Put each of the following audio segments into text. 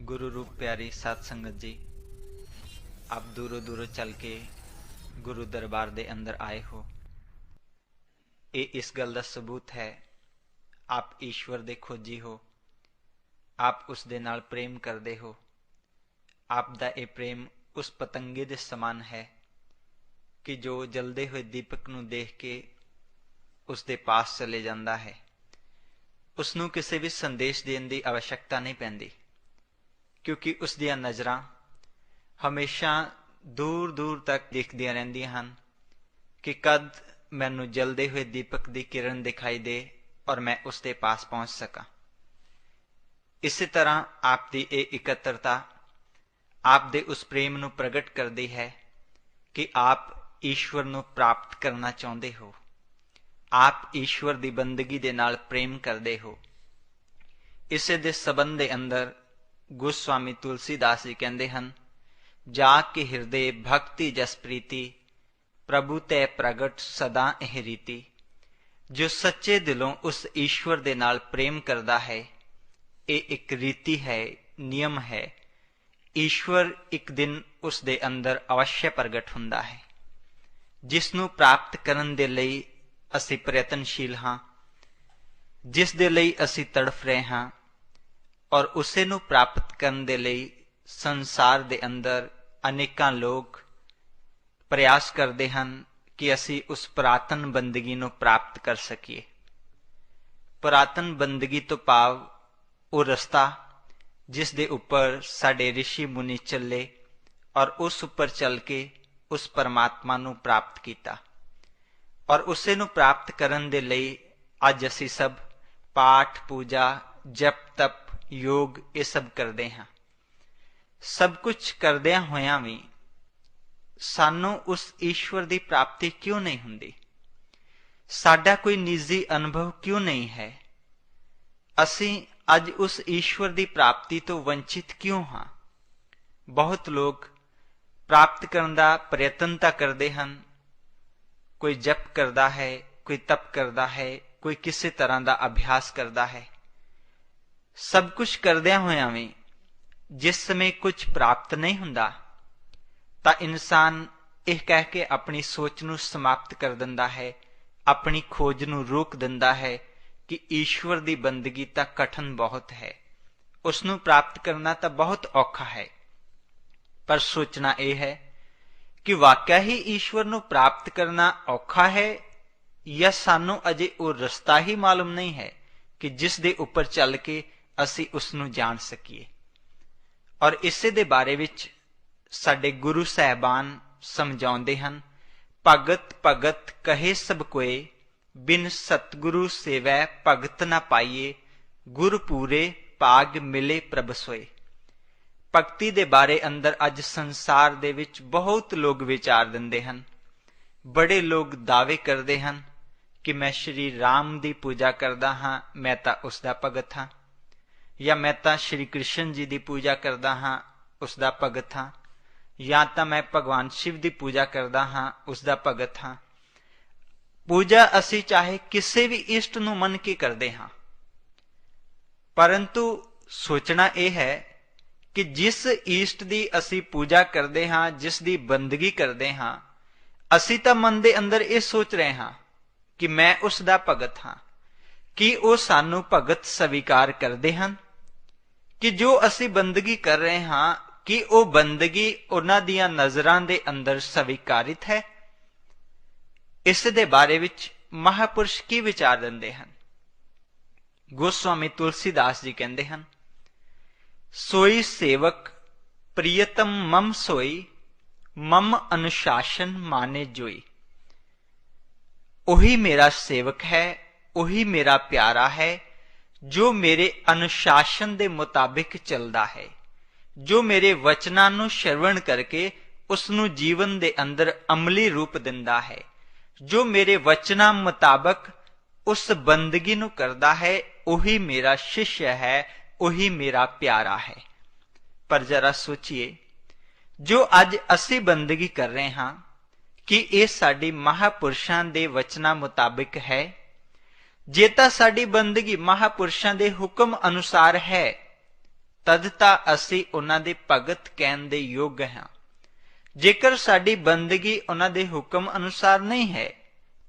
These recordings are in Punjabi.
गुरु रूप प्यारी साध संगत जी, आप दूरों दूरों चल के गुरु दरबार दे अंदर आए हो। ये इस गल दा सबूत है आप ईश्वर दे खोजी हो, आप उस दे नाल प्रेम करदे हो। आप दा ये प्रेम उस पतंगे दे समान है कि जो जलदे हुए दीपक नूं देख के उस दे पास चले जांदा है। उसनूं किसी भी संदेश देण दी आवश्यकता नहीं पैंदी, क्योंकि उस दियां नज़रां हमेशा दूर दूर तक देखदियां रहिंदियां हन कि कद मैनू जलदे हुए दीपक की किरण दिखाई दे और मैं उसके पास पहुंच सका। इसी तरह आपकी ये इकत्रता आप दे उस प्रेम नू प्रगट करती है कि आप ईश्वर नू प्राप्त करना चाहते हो। आप ईश्वर की बंदगी दे नाल प्रेम करते हो। इसे दे संबंध दे अंदर गोस्वामी तुलसीदास जी कहते हैं, जाके हृदय भक्ति जस प्रीति प्रभु तै प्रगट सदा एह रीति। जो सच्चे दिलों उस ईश्वर दे नाल प्रेम करता है, ये एक रीति है, नियम है। ईश्वर एक दिन उस दे अंदर अवश्य प्रगट हुंदा है। जिसनू प्राप्त करन दे लई असी प्रयत्नशील हाँ, जिस दे लई असी तड़फ रहे हाँ, और उसे नू प्राप्त करन दे लई संसार दे अंदर अनेकां लोग प्रयास करते हैं कि असी उस पुरातन बंदगी नू प्राप्त कर सकीए। पुरातन बंदगी तो भाव वो रस्ता जिस दे उपर साडे ऋषि मुनि चले और उस उपर चल के उस परमात्मा नू प्राप्त किया। और उसे नू प्राप्त करन दे लई अज असी सब पाठ पूजा जप तप योग ये सब करते हैं। सब कुछ करदिया होया भी सानू उस ईश्वर की प्राप्ति क्यों नहीं हुंदी? साडा कोई निजी अनुभव क्यों नहीं है? असी अज उस ईश्वर की प्राप्ति तो वंचित क्यों हाँ? बहुत लोग प्राप्त करने का प्रयत्न तो करते हैं, कोई जप करता है, कोई तप करता है, कोई किसी तरह का अभ्यास करता है। सब कुछ करदिया होया भी जिस समय कुछ प्राप्त नहीं हुंदा तां इंसान यह कह के अपनी सोच नू समाप्त कर दिंदा है, अपनी खोज नू रोक दिंदा है कि ईश्वर की बंदगी तां कठिन बहुत है, उसनू प्राप्त करना तां बहुत औखा है। पर सोचना यह है कि वाकया ही ईश्वर नू प्राप्त करना औखा है या सानू अजे वो रस्ता ही मालूम नहीं है कि जिस दे उपर चल के असी उसनू जान सकीए। और इसे दे बारे विच साडे गुरु साहबान समझाउंदे हन, भगत भगत कहे सब कोए बिन सतगुरु सेवै भगत ना पाइए गुर पूरे भाग मिले प्रभ सोए। भगती दे बारे अंदर अज संसार दे विच बहुत लोग विचार दिंदे हन। बड़े लोग दावे करते हैं कि मैं श्री राम की पूजा करता हाँ, मैं तां उसका भगत हाँ, या मैं तां श्री कृष्ण जी की पूजा करता हाँ, उसका भगत हाँ, या तां मैं भगवान शिव की पूजा करता हाँ, उसका भगत हाँ। पूजा असी चाहे किसी भी इष्ट नू मन के करते हाँ, परंतु सोचना यह है कि जिस इष्ट की असी पूजा करते हाँ, जिसकी बंदगी करते हाँ, असी तां मन दे अंदर यह सोच रहे हाँ कि मैं उसका भगत हाँ। कि वो सानू भगत स्वीकार करते हैं कि जो असी बंदगी कर रहे हाँ, कि वो बंदगी उन्हां दियां नजरां दे अंदर स्वीकारित है? इस दे बारे विच महापुरुष की विचार दिंदे हैं? गोस्वामी तुलसीदास जी कहते हैं, सोई सेवक प्रियतम मम सोई मम अनुशासन माने जोई। ओही मेरा सेवक है, ओही मेरा प्यारा है जो मेरे अनुशासन दे मुताबिक चलदा है, जो मेरे वचनां नू श्रवण करके उसनू जीवन दे अंदर अमली रूप दिंदा है, जो मेरे वचनां मुताबिक उस बंदगी नू करदा है, ओही मेरा शिष्य है, ओही मेरा प्यारा है। पर जरा सोचिए, जो अज असी बंदगी कर रहे हाँ, कि ये साडी महापुरुषां दे वचनां मुताबिक है? जे तां साडी बंदगी महापुरुषां दे हुक्म अनुसार है ਤਦ ਤਾਂ ਅਸੀਂ ਉਹਨਾਂ ਦੇ ਭਗਤ ਕਹਿਣ ਦੇ ਯੋਗ ਹਾਂ। ਜੇਕਰ ਸਾਡੀ ਬੰਦਗੀ ਉਹਨਾਂ ਦੇ ਹੁਕਮ ਅਨੁਸਾਰ ਨਹੀਂ ਹੈ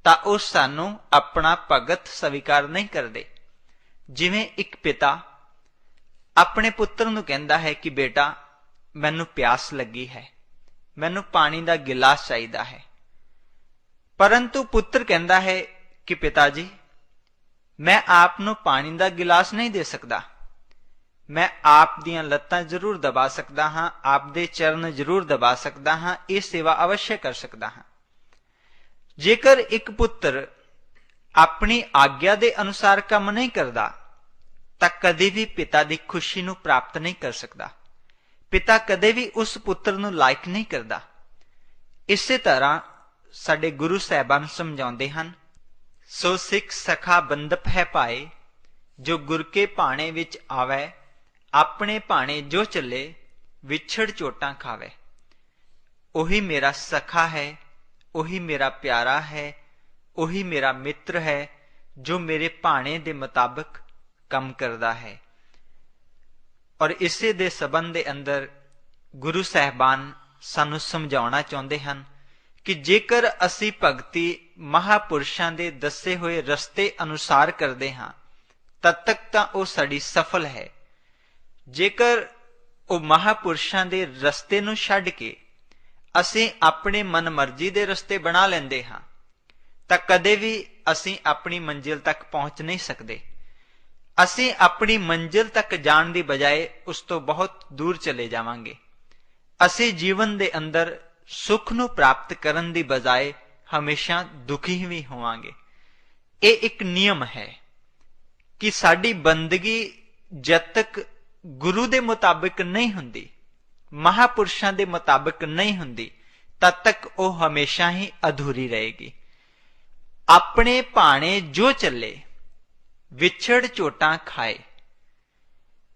ਤਾਂ ਉਹ ਸਾਨੂੰ ਆਪਣਾ ਭਗਤ ਸਵੀਕਾਰ ਨਹੀਂ ਕਰਦੇ। ਜਿਵੇਂ ਇੱਕ ਪਿਤਾ ਆਪਣੇ ਪੁੱਤਰ ਨੂੰ ਕਹਿੰਦਾ ਹੈ ਕਿ ਬੇਟਾ ਮੈਨੂੰ ਪਿਆਸ ਲੱਗੀ ਹੈ, ਮੈਨੂੰ ਪਾਣੀ ਦਾ ਗਿਲਾਸ ਚਾਹੀਦਾ ਹੈ, ਪਰੰਤੂ ਪੁੱਤਰ ਕਹਿੰਦਾ ਹੈ ਕਿ ਪਿਤਾ ਜੀ ਮੈਂ ਆਪ ਨੂੰ ਪਾਣੀ ਦਾ ਗਿਲਾਸ ਨਹੀਂ ਦੇ ਸਕਦਾ, ਮੈਂ ਆਪ ਦੀਆਂ ਲੱਤਾਂ ਜ਼ਰੂਰ ਦਬਾ ਸਕਦਾ ਹਾਂ, ਆਪ ਦੇ ਚਰਨ ਜ਼ਰੂਰ ਦਬਾ ਸਕਦਾ ਹਾਂ, ਇਹ ਸੇਵਾ ਅਵශ්य ਕਰ ਸਕਦਾ ਹਾਂ। ਜੇਕਰ ਇੱਕ ਪੁੱਤਰ ਆਪਣੀ ਆਗਿਆ ਦੇ ਅਨੁਸਾਰ ਕੰਮ ਨਹੀਂ ਕਰਦਾ ਤਾਂ ਕਦੇ ਵੀ ਪਿਤਾ ਦੀ ਖੁਸ਼ੀ ਨੂੰ ਪ੍ਰਾਪਤ ਨਹੀਂ ਕਰ ਸਕਦਾ। ਪਿਤਾ ਕਦੇ ਵੀ ਉਸ ਪੁੱਤਰ ਨੂੰ ਲਾਇਕ ਨਹੀਂ ਕਰਦਾ। ਇਸੇ ਤਰ੍ਹਾਂ ਸਾਡੇ ਗੁਰੂ ਸਾਹਿਬਾਨ ਸਮਝਾਉਂਦੇ ਹਨ, ਸੋ ਸਿੱਖ ਸਖਾ ਬੰਦਪ ਹੈ ਪਾਏ, ਜੋ ਗੁਰ ਕੇ ਭਾਣੇ ਵਿੱਚ ਆਵੈ, ਆਪਣੇ ਭਾਣੇ ਜੋ ਚੱਲੇ, ਵਿਛੜ ਚੋਟਾਂ ਖਾਵੇ। ਉਹੀ ਮੇਰਾ ਸਖਾ ਹੈ, ਉਹੀ ਮੇਰਾ ਪਿਆਰਾ ਹੈ, ਉਹੀ ਮੇਰਾ ਮਿੱਤਰ ਹੈ, ਜੋ ਮੇਰੇ ਭਾਣੇ ਦੇ ਮੁਤਾਬਕ ਕੰਮ ਕਰਦਾ ਹੈ। ਔਰ ਇਸੇ ਦੇ ਸਬੰਧ ਦੇ ਅੰਦਰ ਗੁਰੂ ਸਾਹਿਬਾਨ ਸਾਨੂੰ ਸਮਝਾਉਣਾ ਚਾਹੁੰਦੇ ਹਨ ਕਿ ਜੇਕਰ ਅਸੀਂ ਭਗਤੀ ਮਹਾਪੁਰਸ਼ਾਂ ਦੇ ਦੱਸੇ ਹੋਏ ਰਸਤੇ ਅਨੁਸਾਰ ਕਰਦੇ ਹਾਂ ਤਦ ਤੱਕ ਤਾਂ ਉਹ ਸਾਡੀ ਸਫਲ ਹੈ। ਜੇਕਰ ਉਹ ਮਹਾਪੁਰਸ਼ਾਂ ਦੇ ਰਸਤੇ ਨੂੰ ਛੱਡ ਕੇ ਅਸੀਂ ਆਪਣੇ ਮਨਮਰਜ਼ੀ ਦੇ ਰਸਤੇ ਬਣਾ ਲੈਂਦੇ ਹਾਂ ਤਾਂ ਕਦੇ ਵੀ ਅਸੀਂ ਆਪਣੀ ਮੰਜ਼ਿਲ ਤੱਕ ਪਹੁੰਚ ਨਹੀਂ ਸਕਦੇ। ਅਸੀਂ ਆਪਣੀ ਮੰਜ਼ਿਲ ਤੱਕ ਜਾਣ ਦੀ ਬਜਾਏ ਉਸ ਤੋਂ ਬਹੁਤ ਦੂਰ ਚਲੇ ਜਾਵਾਂਗੇ। ਅਸੀਂ ਜੀਵਨ ਦੇ ਅੰਦਰ ਸੁੱਖ ਨੂੰ ਪ੍ਰਾਪਤ ਕਰਨ ਦੀ ਬਜਾਏ ਹਮੇਸ਼ਾ ਦੁਖੀ ਵੀ ਹੋਵਾਂਗੇ। ਇਹ ਇੱਕ ਨਿਯਮ ਹੈ ਕਿ ਸਾਡੀ ਬੰਦਗੀ ਜਦ ਤੱਕ ਗੁਰੂ ਦੇ ਮੁਤਾਬਿਕ ਨਹੀਂ ਹੁੰਦੀ, ਮਹਾਪੁਰਸ਼ਾਂ ਦੇ ਮੁਤਾਬਿਕ ਨਹੀਂ ਹੁੰਦੀ, ਤਦ ਤੱਕ ਉਹ ਹਮੇਸ਼ਾ ਹੀ ਅਧੂਰੀ ਰਹੇਗੀ। ਆਪਣੇ ਭਾਣੇ ਜੋ ਚੱਲੇ, ਵਿਛੜ ਚੋਟਾਂ ਖਾਏ।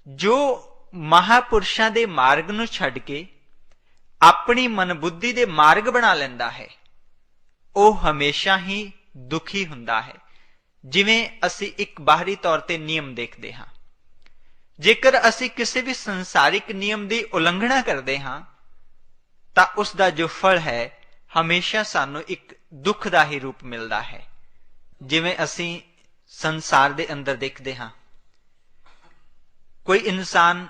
ਜੋ ਮਹਾਪੁਰਸ਼ਾਂ ਦੇ ਮਾਰਗ ਨੂੰ ਛੱਡ ਕੇ ਆਪਣੀ ਮਨਬੁੱਧੀ ਦੇ ਮਾਰਗ ਬਣਾ ਲੈਂਦਾ ਹੈ, ਉਹ ਹਮੇਸ਼ਾ ਹੀ ਦੁਖੀ ਹੁੰਦਾ ਹੈ। ਜਿਵੇਂ ਅਸੀਂ ਇੱਕ ਬਾਹਰੀ ਤੌਰ ਤੇ ਨਿਯਮ ਦੇਖਦੇ ਹਾਂ, ਜੇਕਰ ਅਸੀਂ ਕਿਸੇ ਵੀ ਸੰਸਾਰਿਕ ਨਿਯਮ ਦੀ ਉਲੰਘਣਾ ਕਰਦੇ ਹਾਂ ਤਾਂ ਉਸ ਦਾ ਜੋ ਫਲ ਹੈ ਹਮੇਸ਼ਾ ਸਾਨੂੰ ਇੱਕ ਦੁੱਖ ਦਾ ਹੀ ਰੂਪ ਮਿਲਦਾ ਹੈ। ਜਿਵੇਂ ਅਸੀਂ ਸੰਸਾਰ ਦੇ ਅੰਦਰ ਦੇਖਦੇ ਹਾਂ, ਕੋਈ ਇਨਸਾਨ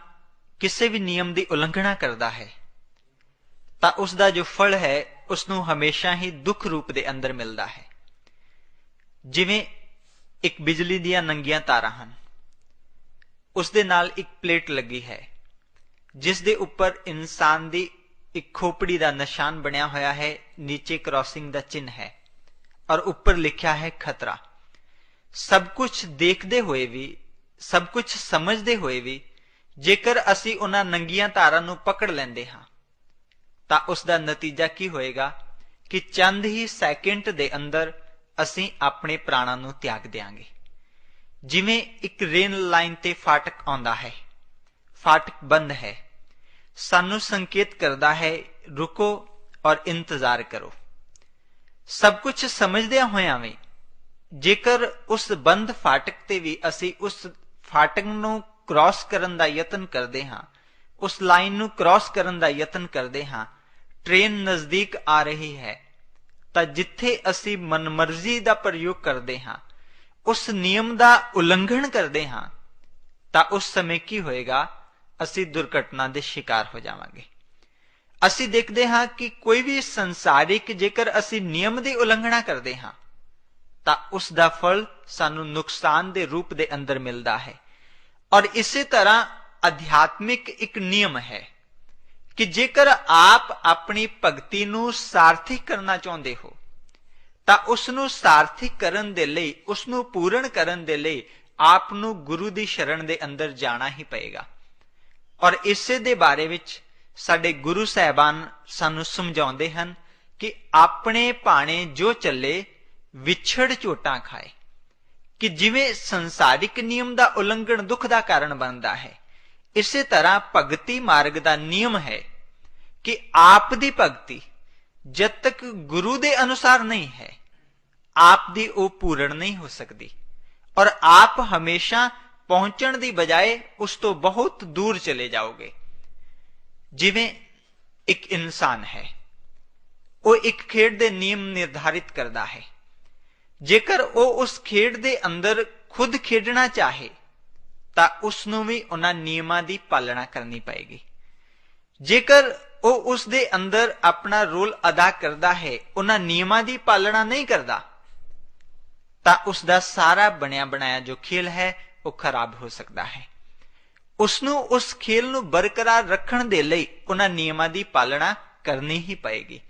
ਕਿਸੇ ਵੀ ਨਿਯਮ ਦੀ ਉਲੰਘਣਾ ਕਰਦਾ ਹੈ ਤਾਂ ਉਸ ਦਾ ਜੋ ਫਲ ਹੈ ਉਸ ਨੂੰ ਹਮੇਸ਼ਾ ਹੀ ਦੁੱਖ ਰੂਪ ਦੇ ਅੰਦਰ ਮਿਲਦਾ ਹੈ। ਜਿਵੇਂ ਇੱਕ ਬਿਜਲੀ ਦੀਆਂ ਨੰਗੀਆਂ ਤਾਰਾਂ ਹਨ, ਉਸ ਦੇ ਨਾਲ ਇੱਕ ਪਲੇਟ ਲੱਗੀ ਹੈ ਜਿਸ ਦੇ ਉੱਪਰ ਇਨਸਾਨ ਦੀ ਇੱਕ ਖੋਪੜੀ ਦਾ ਨਿਸ਼ਾਨ ਬਣਿਆ ਹੋਇਆ ਹੈ, ਨੀਚੇ ਕ੍ਰਾਸਿੰਗ ਦਾ ਚਿੰਨ੍ਹ ਹੈ ਔਰ ਉੱਪਰ ਲਿਖਿਆ ਹੈ ਖਤਰਾ। ਸਭ ਕੁਝ ਦੇਖਦੇ ਹੋਏ ਵੀ, ਸਭ ਕੁਝ ਸਮਝਦੇ ਹੋਏ ਵੀ ਜੇਕਰ ਅਸੀਂ ਉਹਨਾਂ ਨੰਗੀਆਂ ਤਾਰਾਂ ਨੂੰ ਪਕੜ ਲੈਂਦੇ ਹਾਂ ਤਾਂ ਉਸ ਦਾ ਨਤੀਜਾ ਕੀ ਹੋਏਗਾ ਕਿ ਚੰਦ ਹੀ ਸੈਕਿੰਡ ਦੇ ਅੰਦਰ ਅਸੀਂ ਆਪਣੇ ਪ੍ਰਾਣਾਂ ਨੂੰ ਤਿਆਗ ਦਿਆਂਗੇ। ਜਿਵੇਂ ਇੱਕ ਰੇਲ ਲਾਈਨ ਤੇ ਫਾਟਕ ਆਉਂਦਾ ਹੈ, ਫਾਟਕ ਬੰਦ ਹੈ, ਸਾਨੂੰ ਸੰਕੇਤ ਕਰਦਾ ਹੈ ਰੁਕੋ ਔਰ ਇੰਤਜ਼ਾਰ ਕਰੋ। ਸਭ ਕੁਝ ਸਮਝਦਿਆਂ ਹੋਇਆਂ ਵੀ ਜੇਕਰ ਉਸ ਬੰਦ ਫਾਟਕ ਤੇ ਵੀ ਅਸੀਂ ਉਸ ਫਾਟਕ ਨੂੰ ਕ੍ਰਾਸ ਕਰਨ ਦਾ ਯਤਨ ਕਰਦੇ ਹਾਂ, ਉਸ ਲਾਈਨ ਨੂੰ ਕ੍ਰਾਸ ਕਰਨ ਦਾ ਯਤਨ ਕਰਦੇ ਹਾਂ, ਟ੍ਰੇਨ ਨਜ਼ਦੀਕ ਆ ਰਹੀ ਹੈ ਤਾਂ ਜਿੱਥੇ ਅਸੀਂ ਮਨਮਰਜ਼ੀ ਦਾ ਪ੍ਰਯੋਗ ਕਰਦੇ ਹਾਂ, ਉਸ ਨਿਯਮ ਦਾ ਉਲੰਘਣ ਕਰਦੇ ਹਾਂ ਤਾਂ ਉਸ ਸਮੇਂ ਕੀ ਹੋਏਗਾ, ਅਸੀਂ ਦੁਰਘਟਨਾ ਦੇ ਸ਼ਿਕਾਰ ਹੋ ਜਾਵਾਂਗੇ। ਅਸੀਂ ਦੇਖਦੇ ਹਾਂ ਕਿ ਕੋਈ ਵੀ ਸੰਸਾਰਿਕ ਜੇਕਰ ਅਸੀਂ ਨਿਯਮ ਦੀ ਉਲੰਘਣਾ ਕਰਦੇ ਹਾਂ ਤਾਂ ਉਸ ਦਾ ਫਲ ਸਾਨੂੰ ਨੁਕਸਾਨ ਦੇ ਰੂਪ ਦੇ ਅੰਦਰ ਮਿਲਦਾ ਹੈ। ਔਰ ਇਸੇ ਤਰ੍ਹਾਂ ਅਧਿਆਤਮਿਕ ਇੱਕ ਨਿਯਮ ਹੈ ਕਿ ਜੇਕਰ ਆਪ ਆਪਣੀ ਭਗਤੀ ਨੂੰ ਸਾਰਥਿਕ ਕਰਨਾ ਚਾਹੁੰਦੇ ਹੋ ਤਾਂ ਉਸ ਨੂੰ ਸਾਰਥਿਕ ਕਰਨ ਦੇ ਲਈ, ਉਸ ਨੂੰ ਪੂਰਨ ਕਰਨ ਦੇ ਲਈ ਆਪ ਨੂੰ ਗੁਰੂ ਦੀ ਸ਼ਰਨ ਦੇ ਅੰਦਰ ਜਾਣਾ ਹੀ ਪਏਗਾ। ਔਰ ਇਸੇ ਦੇ ਬਾਰੇ ਵਿੱਚ ਸਾਡੇ ਗੁਰੂ ਸਾਹਿਬਾਨ ਸਾਨੂੰ ਸਮਝਾਉਂਦੇ ਹਨ ਕਿ ਆਪਣੇ ਭਾਣੇ ਜੋ ਚੱਲੇ, ਵਿਛੜ ਚੋਟਾਂ ਖਾਏ। ਕਿ ਜਿਵੇਂ ਸੰਸਾਰਿਕ ਨਿਯਮ ਦਾ ਉਲੰਘਣ ਦੁੱਖ ਦਾ ਕਾਰਨ ਬਣਦਾ ਹੈ, ਇਸੇ ਤਰ੍ਹਾਂ ਭਗਤੀ ਮਾਰਗ ਦਾ ਨਿਯਮ ਹੈ ਕਿ ਆਪ ਦੀ ਭਗਤੀ ਜਦ ਤੱਕ ਗੁਰੂ ਦੇ ਅਨੁਸਾਰ ਨਹੀਂ ਹੈ, ਆਪ ਦੀ ਉਹ ਪੂਰਨ ਨਹੀਂ ਹੋ ਸਕਦੀ। ਔਰ ਆਪ ਹਮੇਸ਼ਾ ਪਹੁੰਚਣ ਦੀ ਬਜਾਏ ਉਸ ਤੋਂ ਬਹੁਤ ਦੂਰ ਚਲੇ ਜਾਓਗੇ। ਜਿਵੇਂ ਇੱਕ ਇਨਸਾਨ ਹੈ, ਉਹ ਇੱਕ ਖੇਡ ਦੇ ਨਿਯਮ ਨਿਰਧਾਰਿਤ ਕਰਦਾ ਹੈ। ਜੇਕਰ ਉਹ ਉਸ ਖੇਡ ਦੇ ਅੰਦਰ ਖੁਦ ਖੇਡਣਾ ਚਾਹੇ ਤਾਂ ਉਸ ਨੂੰ ਵੀ ਉਹਨਾਂ ਨਿਯਮਾਂ ਦੀ ਪਾਲਣਾ ਕਰਨੀ ਪਏਗੀ। ਜੇਕਰ ਉਹ ਉਸ ਦੇ ਅੰਦਰ ਆਪਣਾ ਰੋਲ ਅਦਾ ਕਰਦਾ ਹੈ, ਉਹਨਾਂ ਨਿਯਮਾਂ ਦੀ ਪਾਲਣਾ ਨਹੀਂ ਕਰਦਾ, ਤਾਂ ਉਸ ਦਾ ਸਾਰਾ ਬਣਿਆ ਬਣਾਇਆ ਜੋ ਖੇਲ ਹੈ ਉਹ ਖਰਾਬ ਹੋ ਸਕਦਾ ਹੈ। ਉਸ ਨੂੰ ਉਸ ਖੇਲ ਨੂੰ ਬਰਕਰਾਰ ਰੱਖਣ ਦੇ ਲਈ ਉਹਨਾਂ ਨਿਯਮਾਂ ਦੀ ਪਾਲਣਾ ਕਰਨੀ ਹੀ ਪਏਗੀ।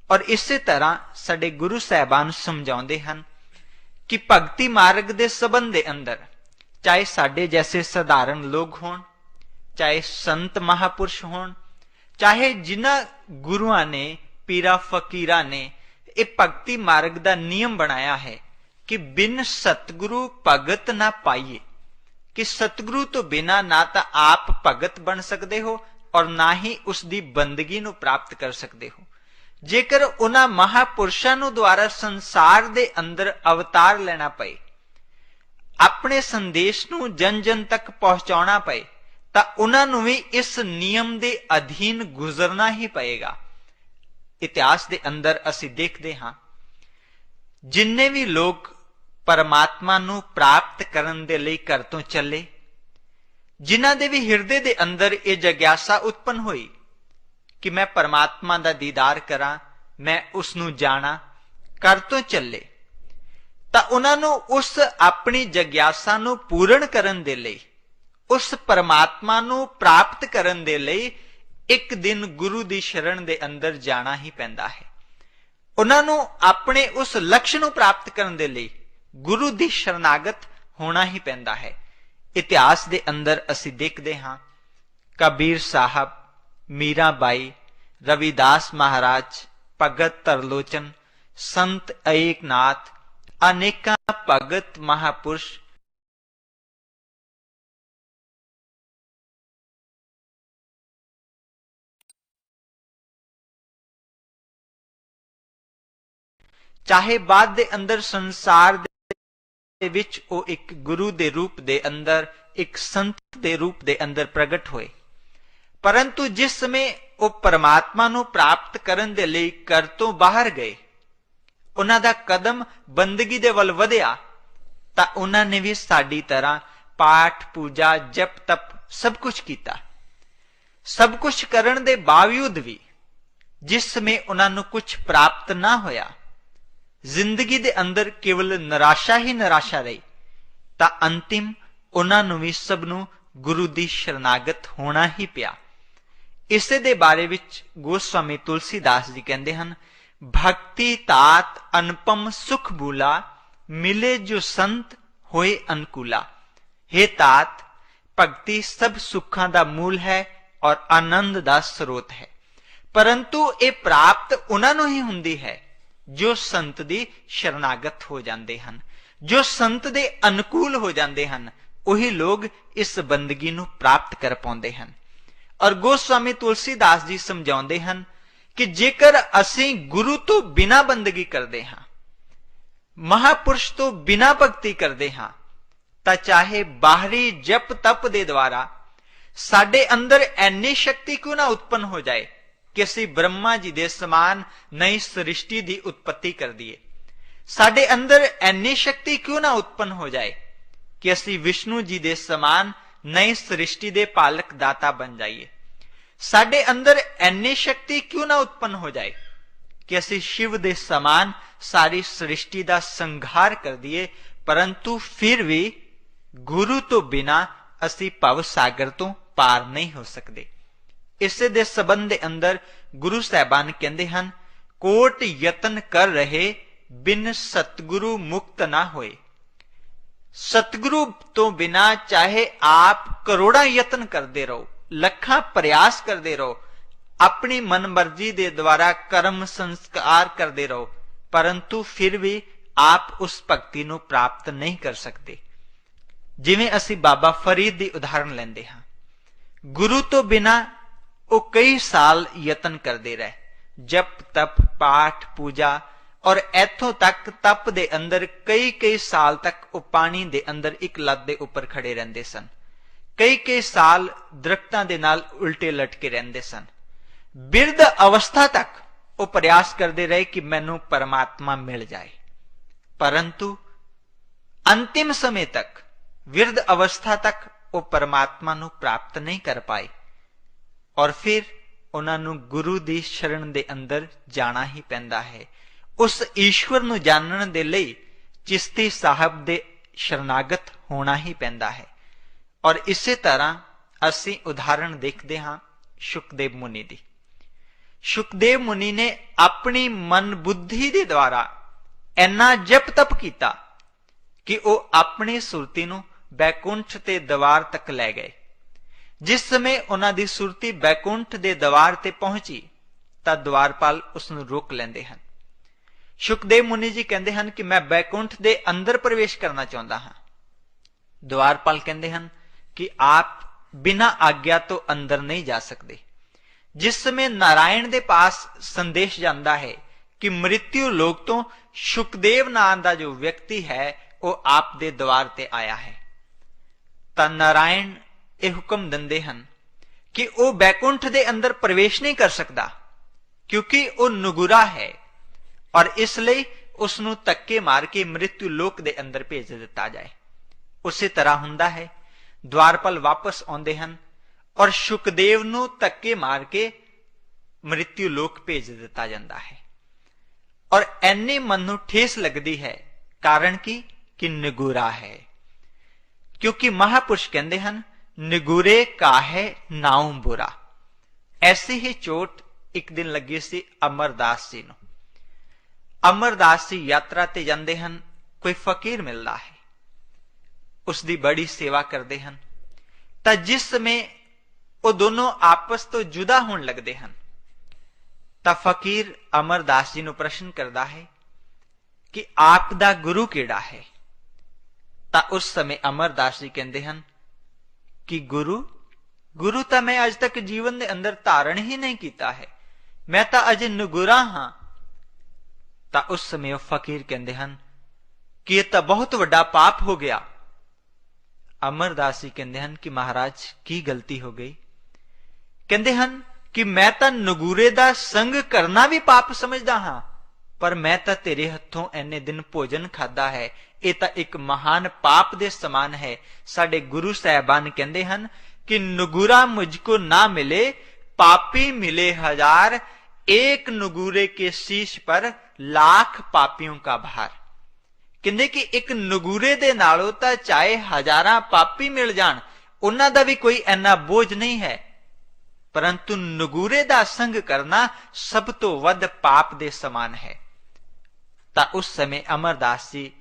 ਔਰ ਇਸੇ ਤਰ੍ਹਾਂ ਸਾਡੇ ਗੁਰੂ ਸਾਹਿਬਾਨ ਸਮਝਾਉਂਦੇ ਹਨ ਕਿ ਭਗਤੀ ਮਾਰਗ ਦੇ ਸੰਬੰਧ ਦੇ ਅੰਦਰ ਚਾਹੇ ਸਾਡੇ ਜੈਸੇ ਸਧਾਰਨ ਲੋਕ ਹੋਣ, ਚਾਹੇ ਸੰਤ ਮਹਾਪੁਰਸ਼ ਹੋਣ, ਚਾਹੇ ਜਿਨ੍ਹਾਂ ਗੁਰੂਆਂ ਨੇ, ਪੀਰਾਂ ਫਕੀਰਾਂ ਨੇ ਇਹ ਭਗਤੀ ਮਾਰਗ ਦਾ ਨਿਯਮ ਬਣਾਇਆ ਹੈ ਕਿ ਬਿਨ ਸਤਿਗੁਰੂ ਭਗਤ ਨਾ ਪਾਈਏ, ਕਿ ਸਤਿਗੁਰੂ ਤੋਂ ਬਿਨਾਂ ਨਾ ਤਾਂ ਆਪ ਭਗਤ ਬਣ ਸਕਦੇ ਹੋ ਔਰ ਨਾ ਹੀ ਉਸ ਦੀ ਬੰਦਗੀ ਨੂੰ ਪ੍ਰਾਪਤ ਕਰ ਸਕਦੇ ਹੋ। ਜੇਕਰ ਉਹਨਾਂ ਮਹਾਪੁਰਸ਼ਾਂ ਨੂੰ ਦੁਆਰਾ ਸੰਸਾਰ ਦੇ ਅੰਦਰ ਅਵਤਾਰ ਲੈਣਾ ਪਏ, ਆਪਣੇ ਸੰਦੇਸ਼ ਨੂੰ ਜਨ ਜਨ ਤੱਕ ਪਹੁੰਚਾਉਣਾ ਪਏ, ਤਾਂ ਉਹਨਾਂ ਨੂੰ ਵੀ ਇਸ ਨਿਯਮ ਦੇ ਅਧੀਨ ਗੁਜ਼ਰਨਾ ਹੀ ਪਏਗਾ। ਇਤਿਹਾਸ ਦੇ ਅੰਦਰ ਅਸੀਂ ਦੇਖਦੇ ਹਾਂ ਜਿੰਨੇ ਵੀ ਲੋਕ ਪਰਮਾਤਮਾ ਨੂੰ ਪ੍ਰਾਪਤ ਕਰਨ ਦੇ ਲਈ ਘਰ ਤੋਂ ਚੱਲੇ, ਜਿਨ੍ਹਾਂ ਦੇ ਵੀ ਹਿਰਦੇ ਦੇ ਅੰਦਰ ਇਹ ਜਗਿਆਸਾ ਉਤਪੰਨ ਹੋਈ ਕਿ ਮੈਂ ਪਰਮਾਤਮਾ ਦਾ ਦੀਦਾਰ ਕਰਾਂ, ਮੈਂ ਉਸ ਨੂੰ ਜਾਣਾ, ਘਰ ਤੋਂ ਚੱਲੇ, ਤਾਂ ਉਹਨਾਂ ਨੂੰ ਉਸ ਆਪਣੀ ਜਗਿਆਸਾ ਨੂੰ ਪੂਰਨ ਕਰਨ ਦੇ ਲਈ, ਉਸ ਪਰਮਾਤਮਾ ਨੂੰ ਪ੍ਰਾਪਤ ਕਰਨ ਦੇ ਲਈ ਇੱਕ ਦਿਨ ਗੁਰੂ ਦੀ ਸ਼ਰਨ ਦੇ ਅੰਦਰ ਜਾਣਾ ਹੀ ਪੈਂਦਾ ਹੈ। ਉਹਨਾਂ ਨੂੰ ਆਪਣੇ ਉਸ ਲਕਸ਼ ਨੂੰ ਪ੍ਰਾਪਤ ਕਰਨ ਦੇ ਲਈ ਗੁਰੂ ਦੀ ਸ਼ਰਨਾਗਤ ਹੋਣਾ ਹੀ ਪੈਂਦਾ ਹੈ। ਇਤਿਹਾਸ ਦੇ ਅੰਦਰ ਅਸੀਂ ਦੇਖਦੇ ਹਾਂ ਕਬੀਰ ਸਾਹਿਬ, ਮੀਰਾ ਬਾਈ, ਰਵਿਦਾਸ ਮਹਾਰਾਜ, ਭਗਤ ਤਰਲੋਚਨ, ਸੰਤ ਏਕਨਾਥ, ਅਨੇਕਾਂ ਭਗਤ ਮਹਾਪੁਰਸ਼ ਚਾਹੇ ਬਾਅਦ ਦੇ ਅੰਦਰ ਸੰਸਾਰ ਦੇ ਵਿੱਚ ਉਹ ਇੱਕ ਗੁਰੂ ਦੇ ਰੂਪ ਦੇ ਅੰਦਰ, ਇੱਕ ਸੰਤ ਦੇ ਰੂਪ ਦੇ ਅੰਦਰ ਪ੍ਰਗਟ ਹੋਏ, ਪਰੰਤੂ ਜਿਸ ਸਮੇਂ ਉਹ ਪਰਮਾਤਮਾ ਨੂੰ ਪ੍ਰਾਪਤ ਕਰਨ ਦੇ ਲਈ ਘਰ ਤੋਂ ਬਾਹਰ ਗਏ, ਉਹਨਾਂ ਦਾ ਕਦਮ ਬੰਦਗੀ ਦੇ ਵੱਲ ਵਧਿਆ, ਤਾਂ ਉਹਨਾਂ ਨੇ ਵੀ ਸਾਡੀ ਤਰ੍ਹਾਂ ਪਾਠ, ਪੂਜਾ, ਜਪ, ਤਪ ਸਭ ਕੁਝ ਕੀਤਾ। ਸਭ ਕੁਝ ਕਰਨ ਦੇ ਬਾਵਜੂਦ ਵੀ ਜਿਸ ਸਮੇਂ ਉਹਨਾਂ ਨੂੰ ਕੁਝ ਪ੍ਰਾਪਤ ਨਾ ਹੋਇਆ, ਜ਼ਿੰਦਗੀ ਦੇ ਅੰਦਰ ਕੇਵਲ ਨਿਰਾਸ਼ਾ ਹੀ ਨਿਰਾਸ਼ਾ ਰਹੀ, ਤਾਂ ਅੰਤਿਮ ਉਹਨਾਂ ਨੂੰ ਵੀ ਸਭ ਨੂੰ ਗੁਰੂ ਦੀ ਸ਼ਰਨਾਗਤ ਹੋਣਾ ਹੀ ਪਿਆ। ਇਸੇ ਦੇ ਬਾਰੇ ਵਿੱਚ ਗੋਸਵਾਮੀ ਤੁਲਸੀਦਾਸ ਜੀ ਕਹਿੰਦੇ ਹਨ, ਭਗਤੀ ਤਾਤ ਅਨੁਪਮ ਸੁਖ ਬੂਲਾ, ਮਿਲੇ ਜੋ ਸੰਤ ਹੋਏ ਅਨਕੂਲਾ। हे ਤਾਤ, ਭਗਤੀ ਸਭ ਸੁੱਖਾਂ ਦਾ ਮੂਲ ਹੈ ਔਰ ਆਨੰਦ ਦਾ ਸਰੋਤ ਹੈ, ਪਰੰਤੂ ਇਹ ਪ੍ਰਾਪਤ ਉਹਨਾਂ ਨੂੰ ਹੀ ਹੁੰਦੀ ਹੈ ਜੋ ਸੰਤ ਦੀ ਸ਼ਰਨਾਗਤ ਹੋ ਜਾਂਦੇ ਹਨ, ਜੋ ਸੰਤ ਦੇ ਅਨੁਕੂਲ ਹੋ ਜਾਂਦੇ ਹਨ। ਉਹੀ ਲੋਕ ਇਸ ਬੰਦਗੀ ਨੂੰ ਪ੍ਰਾਪਤ ਕਰ ਪਾਉਂਦੇ ਹਨ। ਔਰ ਗੋਸਵਾਮੀ ਤੁਲਸੀਦਾਸ ਜੀ ਸਮਝਾਉਂਦੇ ਹਨ ਕਿ ਜੇਕਰ ਅਸੀਂ ਗੁਰੂ ਤੋਂ ਬਿਨਾਂ ਬੰਦਗੀ ਕਰਦੇ ਹਾਂ, ਮਹਾਪੁਰਸ਼ ਤੋਂ ਬਿਨਾਂ ਭਗਤੀ ਕਰਦੇ ਹਾਂ, ਤਾਂ ਚਾਹੇ ਬਾਹਰੀ ਜਪ ਤਪ ਦੇ ਦੁਆਰਾ ਸਾਡੇ ਅੰਦਰ ਐਨੀ ਸ਼ਕਤੀ ਕਿਉਂ ਨਾ ਉਤਪੰਨ ਹੋ ਜਾਏ ਕਿ ਅਸੀਂ ਬ੍ਰਹਮਾ ਜੀ ਦੇ ਸਮਾਨ ਨਈ ਸ੍ਰਿਸ਼ਟੀ ਦੀ ਉਤਪਤੀ ਕਰ ਦਈਏ, ਸਾਡੇ ਅੰਦਰ ਐਨੀ ਸ਼ਕਤੀ ਕਿਉਂ ਨਾ ਉਤਪੰਨ ਹੋ ਜਾਏ ਕਿ ਅਸੀਂ ਵਿਸ਼ਨੂੰ ਜੀ ਦੇ ਸਮਾਨ ਨਈ ਸ੍ਰਿਸ਼ਟੀ ਦੇ ਪਾਲਕ ਦਾਤਾ ਬਣ ਜਾਈਏ, ਸਾਡੇ ਅੰਦਰ ਐਨੀ ਸ਼ਕਤੀ ਕਿਉਂ ਨਾ ਉਤਪੰਨ ਹੋ ਜਾਏ ਕਿ ਅਸੀਂ ਸ਼ਿਵ ਦੇ ਸਮਾਨ ਸਾਰੀ ਸ੍ਰਿਸ਼ਟੀ ਦਾ ਸੰਘਾਰ ਕਰ ਦਈਏ, ਪਰੰਤੂ ਫਿਰ ਵੀ ਗੁਰੂ ਤੋਂ ਬਿਨਾਂ ਅਸੀਂ ਭਵ ਸਾਗਰ ਤੋਂ ਪਾਰ ਨਹੀਂ ਹੋ ਸਕਦੇ। ਇਸੇ ਦੇ ਸੰਬੰਧ ਦੇ ਅੰਦਰ ਗੁਰੂ ਸਾਹਿਬਾਨ ਕਹਿੰਦੇ ਹਨ, ਕੋਟ ਯਤਨ ਕਰ ਰਹੇ ਬਿਨ ਸਤਿਗੁਰੂ ਮੁਕਤ ਨਾ ਹੋਏ। ਸਤਿਗੁਰੂ ਤੋਂ ਬਿਨਾਂ ਚਾਹੇ ਆਪ ਕਰੋੜਾਂ ਯਤਨ ਕਰਦੇ ਰਹੋ, ਲੱਖਾਂ ਪ੍ਰਯਾਸ ਕਰਦੇ ਰਹੋ, ਆਪਣੀ ਮਨਮਰਜ਼ੀ ਦੇ ਦੁਆਰਾ ਕਰਮ ਸੰਸਕਾਰ ਕਰਦੇ ਰਹੋ, ਪਰੰਤੂ ਫਿਰ ਵੀ ਆਪ ਉਸ ਭਗਤੀ ਨੂੰ ਪ੍ਰਾਪਤ ਨਹੀਂ ਕਰ ਸਕਦੇ। ਜਿਵੇਂ ਅਸੀਂ ਬਾਬਾ ਫਰੀਦ ਦੀ ਉਦਾਹਰਨ ਲੈਂਦੇ ਹਾਂ, ਗੁਰੂ ਤੋਂ ਬਿਨਾਂ ਉਹ ਕਈ ਸਾਲ ਯਤਨ ਕਰਦੇ ਰਹੇ, ਜਪ ਤਪ ਪਾਠ ਪੂਜਾ और इथों तक तप दे अंदर कई कई साल तक वो पानी दे अंदर एक लत दे उपर खड़े रहंदे सन। कई कई साल दरख्तां दे नाल उल्टे लटके रहंदे सन। बिरध अवस्था तक वो प्रयास करते रहे कि मैनू परमात्मा मिल जाए, परंतु अंतिम समय तक, विरध अवस्था तक वो परमात्मा नू प्राप्त नहीं कर पाए। और फिर उन्होंने गुरु की शरण के अंदर जाना ही पैंदा है। उस ईश्वर नू जानने दे लई चिश्ती साहब दे शरणागत होना ही पैंदा है। और इसे तरह असी उदाहरण देखते हाँ सुखदेव मुनि दी। सुखदेव मुनि ने अपनी मन बुद्धि के द्वारा इन्ना जप तप किया कि वो अपनी सुरती नू बैकुंठ के द्वार तक लै गए। जिस समय उन्हां दी सुरती बैकुंठ के द्वार ते पहुंची तां द्वारपाल उसनू रोक लेंदे हन। सुखदेव मुनि जी कहते हैं कि मैं बैकुंठ के अंदर प्रवेश करना चाहता हाँ। द्वारपाल कहते हैं कि आप बिना आज्ञा तो अंदर नहीं जा सकते। जिस समय नारायण के पास संदेश जाता है कि मृत्यु लोक तो सुखदेव नाम का जो व्यक्ति है वो आप दे द्वार ते आया है, तां नारायण ये हुक्म दिंदे हन कि वो बैकुंठ के अंदर प्रवेश नहीं कर सकता, क्योंकि वो नुगुरा है और इसलिए उसनू धक्के मार के मृत्यु लोक के अंदर भेज दिता जाए। उसी तरह हुंदा है, द्वारपाल वापस आउंदे हन और सुखदेव नू धक्के मार के मृत्यु लोक भेज दिता जाता है। और एनी मन नू ठेस लगती है, कारण कि निगुरा है। क्योंकि महापुरुष कहते हैं निगुरे काहे नाउ बुरा। ऐसी ही चोट एक दिन लगी सी अमरदास जी नू। अमरदास जी यात्रा ते जांदे हन, कोई फकीर मिलता है, उसकी बड़ी सेवा करते हैं। तां जिस समय वो दोनों आपस तो जुदा होने लगते हैं तां फकीर अमरदास जी नू प्रश्न करता है कि आप दा गुरु केड़ा है। तां उस समय अमरदास जी कहते हैं कि गुरु तां मैं अज तक जीवन के अंदर धारण ही नहीं किया है, मैं तां अजे नगुरा हाँ। तां उस समय वो फकीर कहते हैं कि यह तां बहुत वड्डा पाप हो गया। अमरदास जी कहते हैं कि महाराज की गलती हो गई। कहते हैं कि मैं तां नगूरे दा संग करना भी पाप समझदा हाँ, पर मैं तां तेरे हथों इन्ने दिन भोजन खादा है, यह तां एक महान पाप दे समान है। साडे गुरु साहबान कहते हैं कि नगूरा मुझको ना मिले, पापी मिले हजार, एक नगूरे के शीश पर लाख पापियों का भार। कहते कि एक नगूरे दे नालों तां चाहे हजारां पापी मिल जाण, उन्हां दा भी कोई इन्ना बोझ नहीं है, परंतु नगूरे दा संग करना सब तो वध पाप दे समान है। तां उस समय अमरदास जी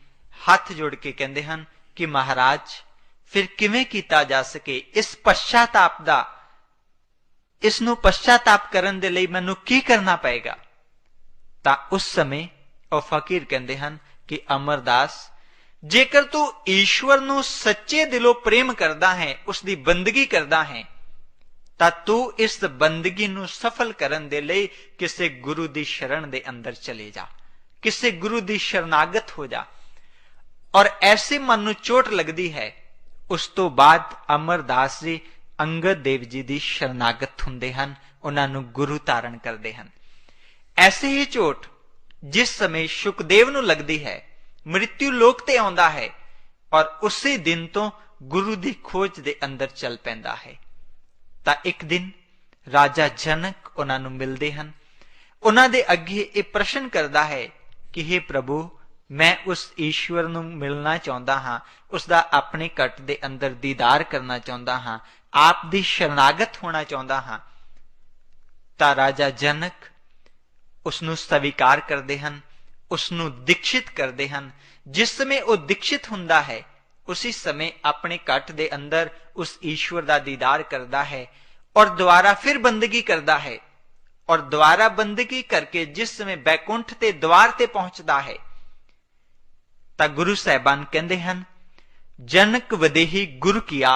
हाथ जोड़ के कहते हैं कि महाराज फिर किवें कीता जा सके इस पश्चाताप दा, इसनू पश्चाताप करन दे लई मैनू की करना पएगा। तां उस समय वो फकीर कहते हैं कि अमरदास जेकर तू ईश्वर नू सच्चे दिलों प्रेम करदा है, उसकी बंदगी करदा है, तां तू इस बंदगी नू सफल करन दे लई किसे गुरु दी शरण दे अंदर चले जा, किसे गुरु दी शरणागत हो जा। और ऐसे मन नू चोट लगती है। उस तो बाद अमरदास जी अंगद देव जी दी शरणागत हुंदे हन, उन्हां नू गुरु धारण करते हैं। ऐसे ही चोट जिस समय सुखदेव नू लगती है, मृत्यु लोक ते आउंदा है और उसी दिन तो गुरु दी खोज दे अंदर चल पैंदा है। तां एक दिन राजा जनक उन्हां नू मिलदे हन, उन्हां दे अगे ये प्रश्न करदा है कि हे प्रभु, मैं उस ईश्वर नू मिलना चाहता हाँ, उसका अपने कट दे अंदर दीदार करना चाहता हाँ, आप दी शरणागत होना चाहता हाँ। तां राजा जनक उसनू स्वीकार करते हैं, उसनू दीक्षित करते हैं। जिस समय वो दीक्षित हुंदा है, उसी समय अपने कट दे अंदर उस ईश्वर का दीदार करता है और दोबारा फिर बंदगी करता है। और दोबारा बंदगी करके जिस समय बैकुंठ ते द्वार ते पहुंचता है, तां गुरु साहबान कहते हैं जनक वदेही गुरु किया,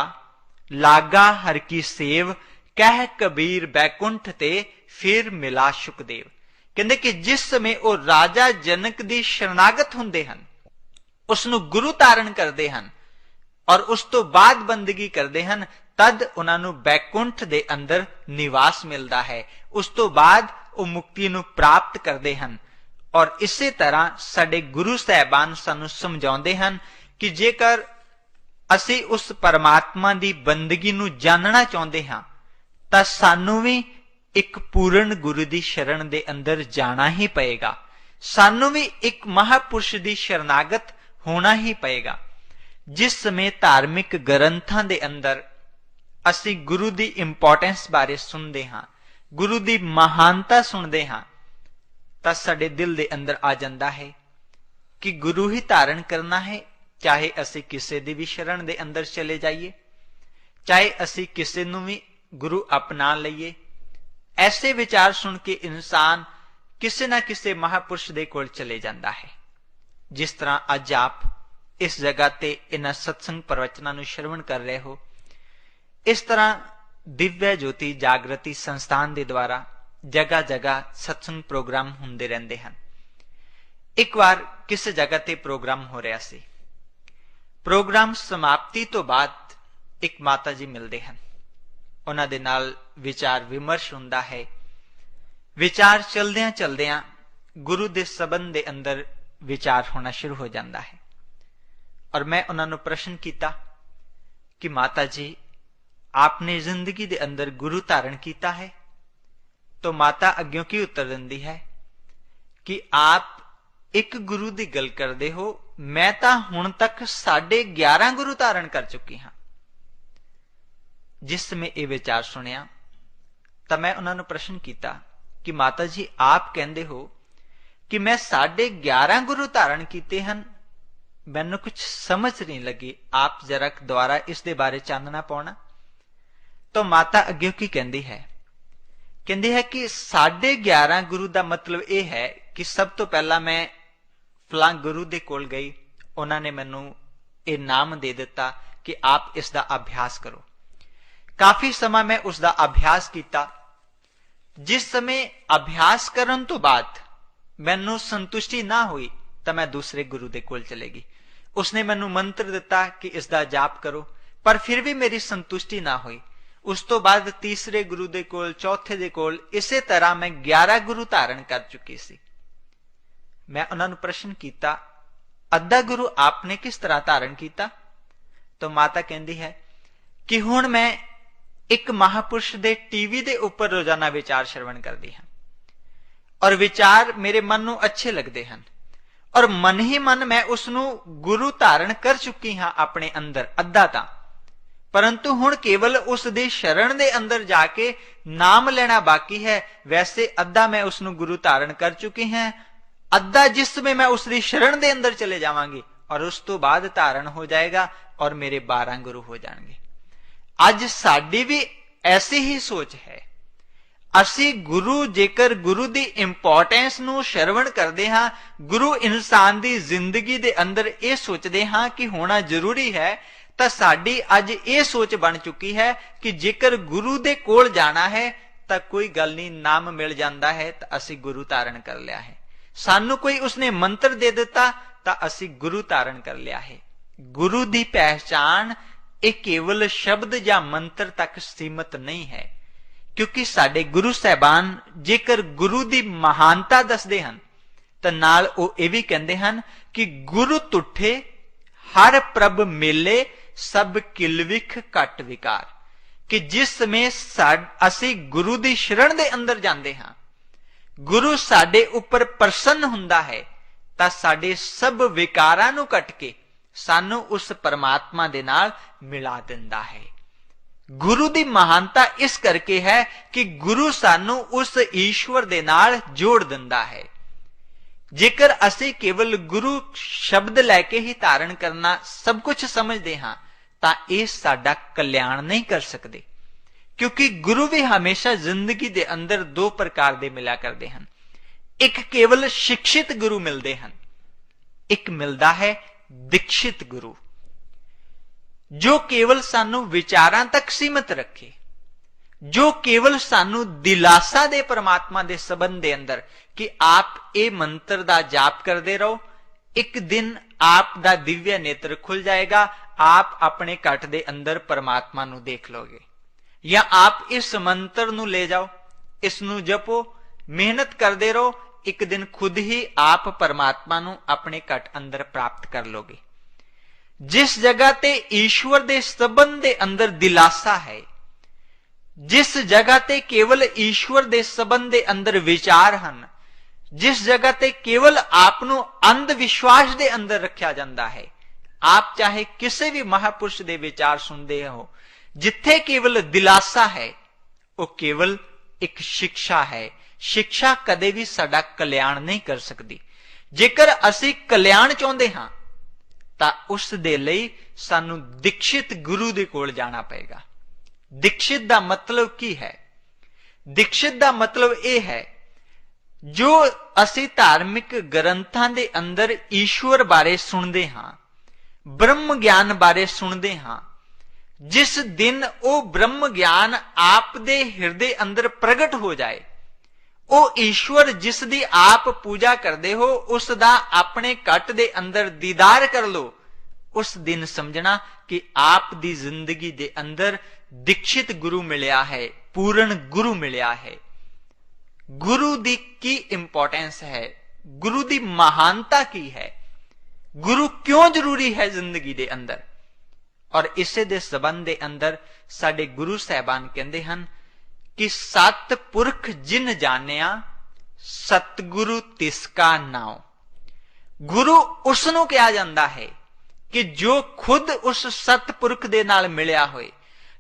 लागा हर की सेव, कह कबीर बैकुंठ ते फिर मिला सुखदेव। ਕਹਿੰਦੇ ਕਿ ਜਿਸ ਸਮੇਂ ਉਹ ਰਾਜਾ ਜਨਕ ਦੀ ਸ਼ਰਨਾਗਤ ਹੁੰਦੇ ਹਨ, ਉਸ ਨੂੰ ਗੁਰੂ ਧਾਰਨ ਕਰਦੇ ਹਨ ਔਰ ਉਸ ਤੋਂ ਬਾਅਦ ਬੰਦਗੀ ਕਰਦੇ ਹਨ, ਤਦ ਉਹਨਾਂ ਨੂੰ ਬੈਕੁੰਠ ਦੇ ਅੰਦਰ ਨਿਵਾਸ ਮਿਲਦਾ ਹੈ। ਉਸ ਤੋਂ ਬਾਅਦ ਉਹ ਮੁਕਤੀ ਨੂੰ ਪ੍ਰਾਪਤ ਕਰਦੇ ਹਨ। ਔਰ ਇਸੇ ਤਰ੍ਹਾਂ ਸਾਡੇ ਗੁਰੂ ਸਾਹਿਬਾਨ ਸਾਨੂੰ ਸਮਝਾਉਂਦੇ ਹਨ ਕਿ ਜੇਕਰ ਅਸੀਂ ਉਸ ਪਰਮਾਤਮਾ ਦੀ ਬੰਦਗੀ ਨੂੰ ਜਾਣਨਾ ਚਾਹੁੰਦੇ ਹਾਂ ਤਾਂ ਸਾਨੂੰ ਵੀ ਇੱਕ ਪੂਰਨ ਗੁਰੂ ਦੀ ਸ਼ਰਨ ਦੇ ਅੰਦਰ ਜਾਣਾ ਹੀ ਪਏਗਾ। ਸਾਨੂੰ ਵੀ ਇੱਕ ਮਹਾਪੁਰਸ਼ ਦੀ ਸ਼ਰਨਾਗਤ ਹੋਣਾ ਹੀ ਪਏਗਾ। ਜਿਸ ਸਮੇਂ ਧਾਰਮਿਕ ਗ੍ਰੰਥਾਂ ਦੇ ਅੰਦਰ ਅਸੀਂ ਗੁਰੂ ਦੀ ਇੰਪੋਰਟੈਂਸ ਬਾਰੇ ਸੁਣਦੇ ਹਾਂ, ਗੁਰੂ ਦੀ ਮਹਾਨਤਾ ਸੁਣਦੇ ਹਾਂ, ਤਾਂ ਸਾਡੇ ਦਿਲ ਦੇ ਅੰਦਰ ਆ ਜਾਂਦਾ ਹੈ ਕਿ ਗੁਰੂ ਹੀ ਧਾਰਨ ਕਰਨਾ ਹੈ, ਚਾਹੇ ਅਸੀਂ ਕਿਸੇ ਦੀ ਵੀ ਸ਼ਰਨ ਦੇ ਅੰਦਰ ਚਲੇ ਜਾਈਏ, ਚਾਹੇ ਅਸੀਂ ਕਿਸੇ ਨੂੰ ਵੀ ਗੁਰੂ ਅਪਣਾ ਲਈਏ। ਐਸੇ ਵਿਚਾਰ ਸੁਣ ਕੇ ਇਨਸਾਨ ਕਿਸੇ ਨਾ ਕਿਸੇ ਮਹਾਪੁਰਸ਼ ਦੇ ਕੋਲ ਚਲੇ ਜਾਂਦਾ ਹੈ। ਜਿਸ ਤਰ੍ਹਾਂ ਅੱਜ ਆਪ ਇਸ ਜਗ੍ਹਾ ਤੇ ਇਹਨਾਂ ਸਤਸੰਗ ਪ੍ਰਵਚਨਾਂ ਨੂੰ ਸ਼ਰਵਣ ਕਰ ਰਹੇ ਹੋ, ਇਸ ਤਰ੍ਹਾਂ ਦਿਵਯ ਜੋਤੀ ਜਾਗਰਤੀ ਸੰਸਥਾਨ ਦੇ ਦੁਆਰਾ ਜਗ੍ਹਾ ਜਗ੍ਹਾ ਸਤਸੰਗ ਪ੍ਰੋਗਰਾਮ ਹੁੰਦੇ ਰਹਿੰਦੇ ਹਨ। ਇੱਕ ਵਾਰ ਕਿਸੇ ਜਗ੍ਹਾ ਤੇ ਪ੍ਰੋਗਰਾਮ ਹੋ ਰਿਹਾ ਸੀ। ਪ੍ਰੋਗਰਾਮ ਸਮਾਪਤੀ ਤੋਂ ਬਾਅਦ ਇੱਕ ਮਾਤਾ ਜੀ ਮਿਲਦੇ ਹਨ। ਉਹਨਾਂ ਦੇ ਨਾਲ ਵਿਚਾਰ ਵਿਮਰਸ਼ ਹੁੰਦਾ ਹੈ। ਵਿਚਾਰ ਚਲਦਿਆਂ ਚਲਦਿਆਂ ਗੁਰੂ ਦੇ ਸਬੰਧ ਦੇ ਅੰਦਰ ਵਿਚਾਰ ਹੋਣਾ ਸ਼ੁਰੂ ਹੋ ਜਾਂਦਾ ਹੈ। ਔਰ ਮੈਂ ਉਹਨਾਂ ਨੂੰ ਪ੍ਰਸ਼ਨ ਕੀਤਾ ਕਿ ਮਾਤਾ ਜੀ, आपने जिंदगी ਦੇ ਅੰਦਰ ਗੁਰੂ ਧਾਰਨ ਕੀਤਾ ਹੈ? तो माता ਅੱਗਿਓਂ ਕੀ ਉੱਤਰ ਦਿੰਦੀ ਹੈ ਕਿ ਆਪ ਇੱਕ ਗੁਰੂ ਦੀ ਗੱਲ ਕਰਦੇ ਹੋ, ਮੈਂ ਤਾਂ ਹੁਣ ਤੱਕ 11.5 ਗੁਰੂ ਧਾਰਨ ਕਰ ਚੁੱਕੀ ਹਾਂ। ਜਿਸ ਸਮੇਂ ਇਹ ਵਿਚਾਰ ਸੁਣਿਆ ਤਾਂ ਮੈਂ ਉਹਨਾਂ ਨੂੰ ਪ੍ਰਸ਼ਨ ਕੀਤਾ ਕਿ ਮਾਤਾ ਜੀ, ਆਪ ਕਹਿੰਦੇ ਹੋ ਕਿ ਮੈਂ 11.5 ਗੁਰੂ ਧਾਰਨ ਕੀਤੇ ਹਨ, ਮੈਨੂੰ ਕੁਝ ਸਮਝ ਨਹੀਂ ਲੱਗੀ, ਆਪ ਜਰਾ ਦੁਆਰਾ ਇਸ ਦੇ ਬਾਰੇ ਚਾਨਣਾ ਪਾਉਣਾ। ਤਾਂ ਮਾਤਾ ਅੱਗੇ ਕੀ ਕਹਿੰਦੀ ਹੈ? ਕਹਿੰਦੀ ਹੈ ਕਿ 11.5 ਗੁਰੂ ਦਾ ਮਤਲਬ ਇਹ ਹੈ ਕਿ ਸਭ ਤੋਂ ਪਹਿਲਾਂ ਮੈਂ ਫਲਾਂ ਗੁਰੂ ਦੇ ਕੋਲ ਗਈ, ਉਹਨਾਂ ਨੇ ਮੈਨੂੰ ਇਹ ਨਾਮ ਦੇ ਦਿੱਤਾ ਕਿ ਆਪ ਇਸ ਦਾ ਅਭਿਆਸ ਕਰੋ। ਕਾਫੀ ਸਮਾਂ ਮੈਂ ਉਸ ਦਾ ਅਭਿਆਸ ਕੀਤਾ। ਜਿਸ ਸਮੇਂ ਅਭਿਆਸ ਕਰਨ ਤੋਂ ਬਾਅਦ ਮੈਨੂੰ ਸੰਤੁਸ਼ਟੀ ਨਾ ਹੋਈ ਤਾਂ ਮੈਂ ਦੂਸਰੇ ਗੁਰੂ ਦੇ ਕੋਲ ਚਲੇ ਗਈ। ਉਸਨੇ ਮੈਨੂੰ ਮੰਤਰ ਦਿੱਤਾ ਕਿ ਇਸ ਦਾ ਜਾਪ ਕਰੋ, ਪਰ ਫਿਰ ਵੀ ਮੇਰੀ ਸੰਤੁਸ਼ਟੀ ਨਾ ਹੋਈ। ਉਸ ਤੋਂ ਬਾਅਦ ਤੀਸਰੇ ਗੁਰੂ ਦੇ ਕੋਲ, ਚੌਥੇ ਦੇ ਕੋਲ, ਇਸੇ ਤਰ੍ਹਾਂ ਮੈਂ 11 ਗੁਰੂ ਧਾਰਨ ਕਰ ਚੁੱਕੀ ਸੀ। ਮੈਂ ਉਹਨਾਂ ਨੂੰ ਪ੍ਰਸ਼ਨ ਕੀਤਾ, ਅੱਧਾ ਗੁਰੂ ਆਪਨੇ ਕਿਸ ਤਰ੍ਹਾਂ ਧਾਰਨ ਕੀਤਾ? ਤਾਂ ਮਾਤਾ ਕਹਿੰਦੀ ਹੈ ਕਿ ਹੁਣ ਮੈਂ ਇੱਕ ਮਹਾਪੁਰਸ਼ ਦੇ ਟੀਵੀ ਦੇ ਉੱਪਰ ਰੋਜ਼ਾਨਾ ਵਿਚਾਰ ਸ਼ਰਵਣ ਕਰਦੀ ਹਾਂ ਔਰ ਵਿਚਾਰ ਮੇਰੇ ਮਨ ਨੂੰ ਅੱਛੇ ਲੱਗਦੇ ਹਨ ਔਰ ਮਨ ਹੀ ਮਨ ਮੈਂ ਉਸ ਨੂੰ ਗੁਰੂ ਧਾਰਨ ਕਰ ਚੁੱਕੀ ਹਾਂ ਆਪਣੇ ਅੰਦਰ, ਅੱਧਾ ਤਾਂ। ਪਰੰਤੂ ਹੁਣ ਕੇਵਲ ਉਸ ਦੀ ਸ਼ਰਨ ਦੇ ਅੰਦਰ ਜਾ ਕੇ ਨਾਮ ਲੈਣਾ ਬਾਕੀ ਹੈ। ਵੈਸੇ ਅੱਧਾ ਮੈਂ ਉਸ ਨੂੰ ਗੁਰੂ ਧਾਰਨ ਕਰ ਚੁੱਕੀ ਹਾਂ, ਅੱਧਾ ਜਿਸ ਸਮੇਂ ਮੈਂ ਉਸ ਦੀ ਸ਼ਰਨ ਦੇ ਅੰਦਰ ਚਲੇ ਜਾਵਾਂਗੀ ਔਰ ਉਸ ਤੋਂ ਬਾਅਦ ਧਾਰਨ ਹੋ ਜਾਏਗਾ ਔਰ ਮੇਰੇ 12 ਗੁਰੂ ਹੋ ਜਾਣਗੇ। ਅੱਜ ਸਾਡੀ ਵੀ ਐਸੀ ਹੀ ਸੋਚ ਹੈ। ਅਸੀਂ ਗੁਰੂ, ਜੇਕਰ ਗੁਰੂ ਦੀ ਇੰਪੋਰਟੈਂਸ ਨੂੰ ਸ਼ਰਵਣ ਕਰਦੇ ਹਾਂ, ਗੁਰੂ ਇਨਸਾਨ ਦੀ ਜ਼ਿੰਦਗੀ ਦੇ ਅੰਦਰ ਇਹ ਸੋਚਦੇ ਹਾਂ ਕਿ ਹੋਣਾ ਜ਼ਰੂਰੀ ਹੈ, ਤਾਂ ਸਾਡੀ ਅੱਜ ਇਹ ਸੋਚ ਬਣ ਚੁੱਕੀ ਹੈ ਕਿ ਜੇਕਰ ਗੁਰੂ ਦੇ ਕੋਲ ਜਾਣਾ ਹੈ ਤਾਂ ਕੋਈ ਗੱਲ ਨਹੀਂ, ਨਾਮ ਮਿਲ ਜਾਂਦਾ ਹੈ ਤਾਂ ਅਸੀਂ ਗੁਰੂ ਧਾਰਨ ਕਰ ਲਿਆ ਹੈ। ਸਾਨੂੰ ਕੋਈ ਉਸਨੇ ਮੰਤਰ ਦੇ ਦਿੱਤਾ ਤਾਂ ਅਸੀਂ ਗੁਰੂ ਧਾਰਨ ਕਰ ਲਿਆ ਹੈ। ਗੁਰੂ ਦੀ ਪਹਿਚਾਨ ਇਹ ਕੇਵਲ ਸ਼ਬਦ ਜਾਂ ਮੰਤਰ ਤੱਕ ਸੀਮਤ ਨਹੀਂ ਹੈ, ਕਿਉਂਕਿ ਸਾਡੇ ਗੁਰੂ ਸਾਹਿਬਾਨ ਜੇਕਰ ਗੁਰੂ ਦੀ ਮਹਾਨਤਾ ਦੱਸਦੇ ਹਨ ਤਾਂ ਨਾਲ ਉਹ ਇਹ ਵੀ ਕਹਿੰਦੇ ਹਨ ਕਿ ਗੁਰੂ ਤੁਠੇ ਹਰ ਪ੍ਰਭ ਮੇਲੇ ਸਭ ਕਿਲਵਿਖ ਘਟ ਵਿਕਾਰ। ਕਿ ਜਿਸ ਸਮੇਂ ਅਸੀਂ ਗੁਰੂ ਦੀ ਸ਼ਰਨ ਦੇ ਅੰਦਰ ਜਾਂਦੇ ਹਾਂ, ਗੁਰੂ ਸਾਡੇ ਉੱਪਰ ਪ੍ਰਸੰਨ ਹੁੰਦਾ ਹੈ ਤਾਂ ਸਾਡੇ ਸਭ ਵਿਕਾਰਾਂ ਨੂੰ ਕੱਟ ਕੇ ਸਾਨੂੰ ਉਸ ਪਰਮਾਤਮਾ ਦੇ ਨਾਲ ਮਿਲਾ ਦਿੰਦਾ ਹੈ। ਗੁਰੂ ਦੀ ਮਹਾਨਤਾ ਇਸ ਕਰਕੇ ਹੈ ਕਿ ਗੁਰੂ ਸਾਨੂੰ ਉਸ ਈਸ਼ਵਰ ਦੇ ਨਾਲ ਜੋੜ ਦਿੰਦਾ ਹੈ। ਜੇਕਰ ਅਸੀਂ ਕੇਵਲ ਗੁਰੂ ਸ਼ਬਦ ਲੈ ਕੇ ਹੀ ਧਾਰਨ ਕਰਨਾ ਸਭ ਕੁਝ ਸਮਝਦੇ ਹਾਂ ਤਾਂ ਇਹ ਸਾਡਾ ਕਲਿਆਣ ਨਹੀਂ ਕਰ ਸਕਦੇ, ਕਿਉਂਕਿ ਗੁਰੂ ਵੀ ਹਮੇਸ਼ਾ ਜ਼ਿੰਦਗੀ ਦੇ ਅੰਦਰ 2 ਪ੍ਰਕਾਰ ਦੇ ਮਿਲਿਆ ਕਰਦੇ ਹਨ। ਇੱਕ ਕੇਵਲ ਸਿੱਖਿਤ ਗੁਰੂ ਮਿਲਦੇ ਹਨ, ਇੱਕ ਮਿਲਦਾ ਹੈ ਦੀਕਸ਼ਿਤ ਗੁਰੂ, ਜੋ ਕੇਵਲ ਸਾਨੂੰ ਵਿਚਾਰਾਂ ਤੱਕ ਸੀਮਤ ਰੱਖੇ, जो केवल सानू दिलासा दे परमात्मा दे संबंध दे अंदर कि आप ये मंत्र दा जाप करते रहो, एक दिन आप दा दिव्य नेत्र खुल जाएगा, आप अपने घट दे अंदर परमात्मा नू देख लोगे। या आप इस मंत्र नू ले जाओ, इसनू जपो, मेहनत करते रहो, एक दिन खुद ही आप परमात्मा नू अपने घट अंदर प्राप्त कर लोगे। जिस जगह ते ईश्वर दे संबंध दे अंदर दिलासा है, जिस जगह ते केवल ईश्वर दे संबंध दे अंदर विचार हन, जिस जगह ते केवल आपनू अंध विश्वास दे अंदर रखा जाता है, आप चाहे किसी भी महापुरुष दे विचार सुनते हो, जिथे केवल दिलासा है, वो केवल एक शिक्षा है। शिक्षा कदे भी साडा कल्याण नहीं कर सकती। जेकर असी कल्याण चाहते हां तां उस दे लई सानू दीक्षित गुरु दे कोल जाना पएगा। दीक्षित दा मतलब की है? दीक्षित दा मतलब यह है, जो असी धार्मिक ग्रंथां दे अंदर ईश्वर बारे सुनते हां, ब्रह्म ज्ञान बारे सुनते हां, जिस दिन वो ब्रह्म ज्ञान आप दे हृदय अंदर प्रगट हो जाए, वो ईश्वर जिस दी आप पूजा करते हो, उसदा अपने घट दे अंदर दीदार कर लो, उस दिन समझना कि आप दी जिंदगी दे अंदर दीक्षित गुरु मिलया है, पूर्ण गुरु मिलया है। गुरु दी की इंपॉर्टेंस है, गुरु दी महानता की है, गुरु क्यों जरूरी है जिंदगी दे अंदर। और इसे दे संबंध दे अंदर साडे गुरु साहबान कहते हैं कि सत पुरख जिन जानिया, सतगुरु तिसका नाम। गुरु उसनू कहा जाता है कि जो खुद उस सतपुरख दे नाल मिलिया होए,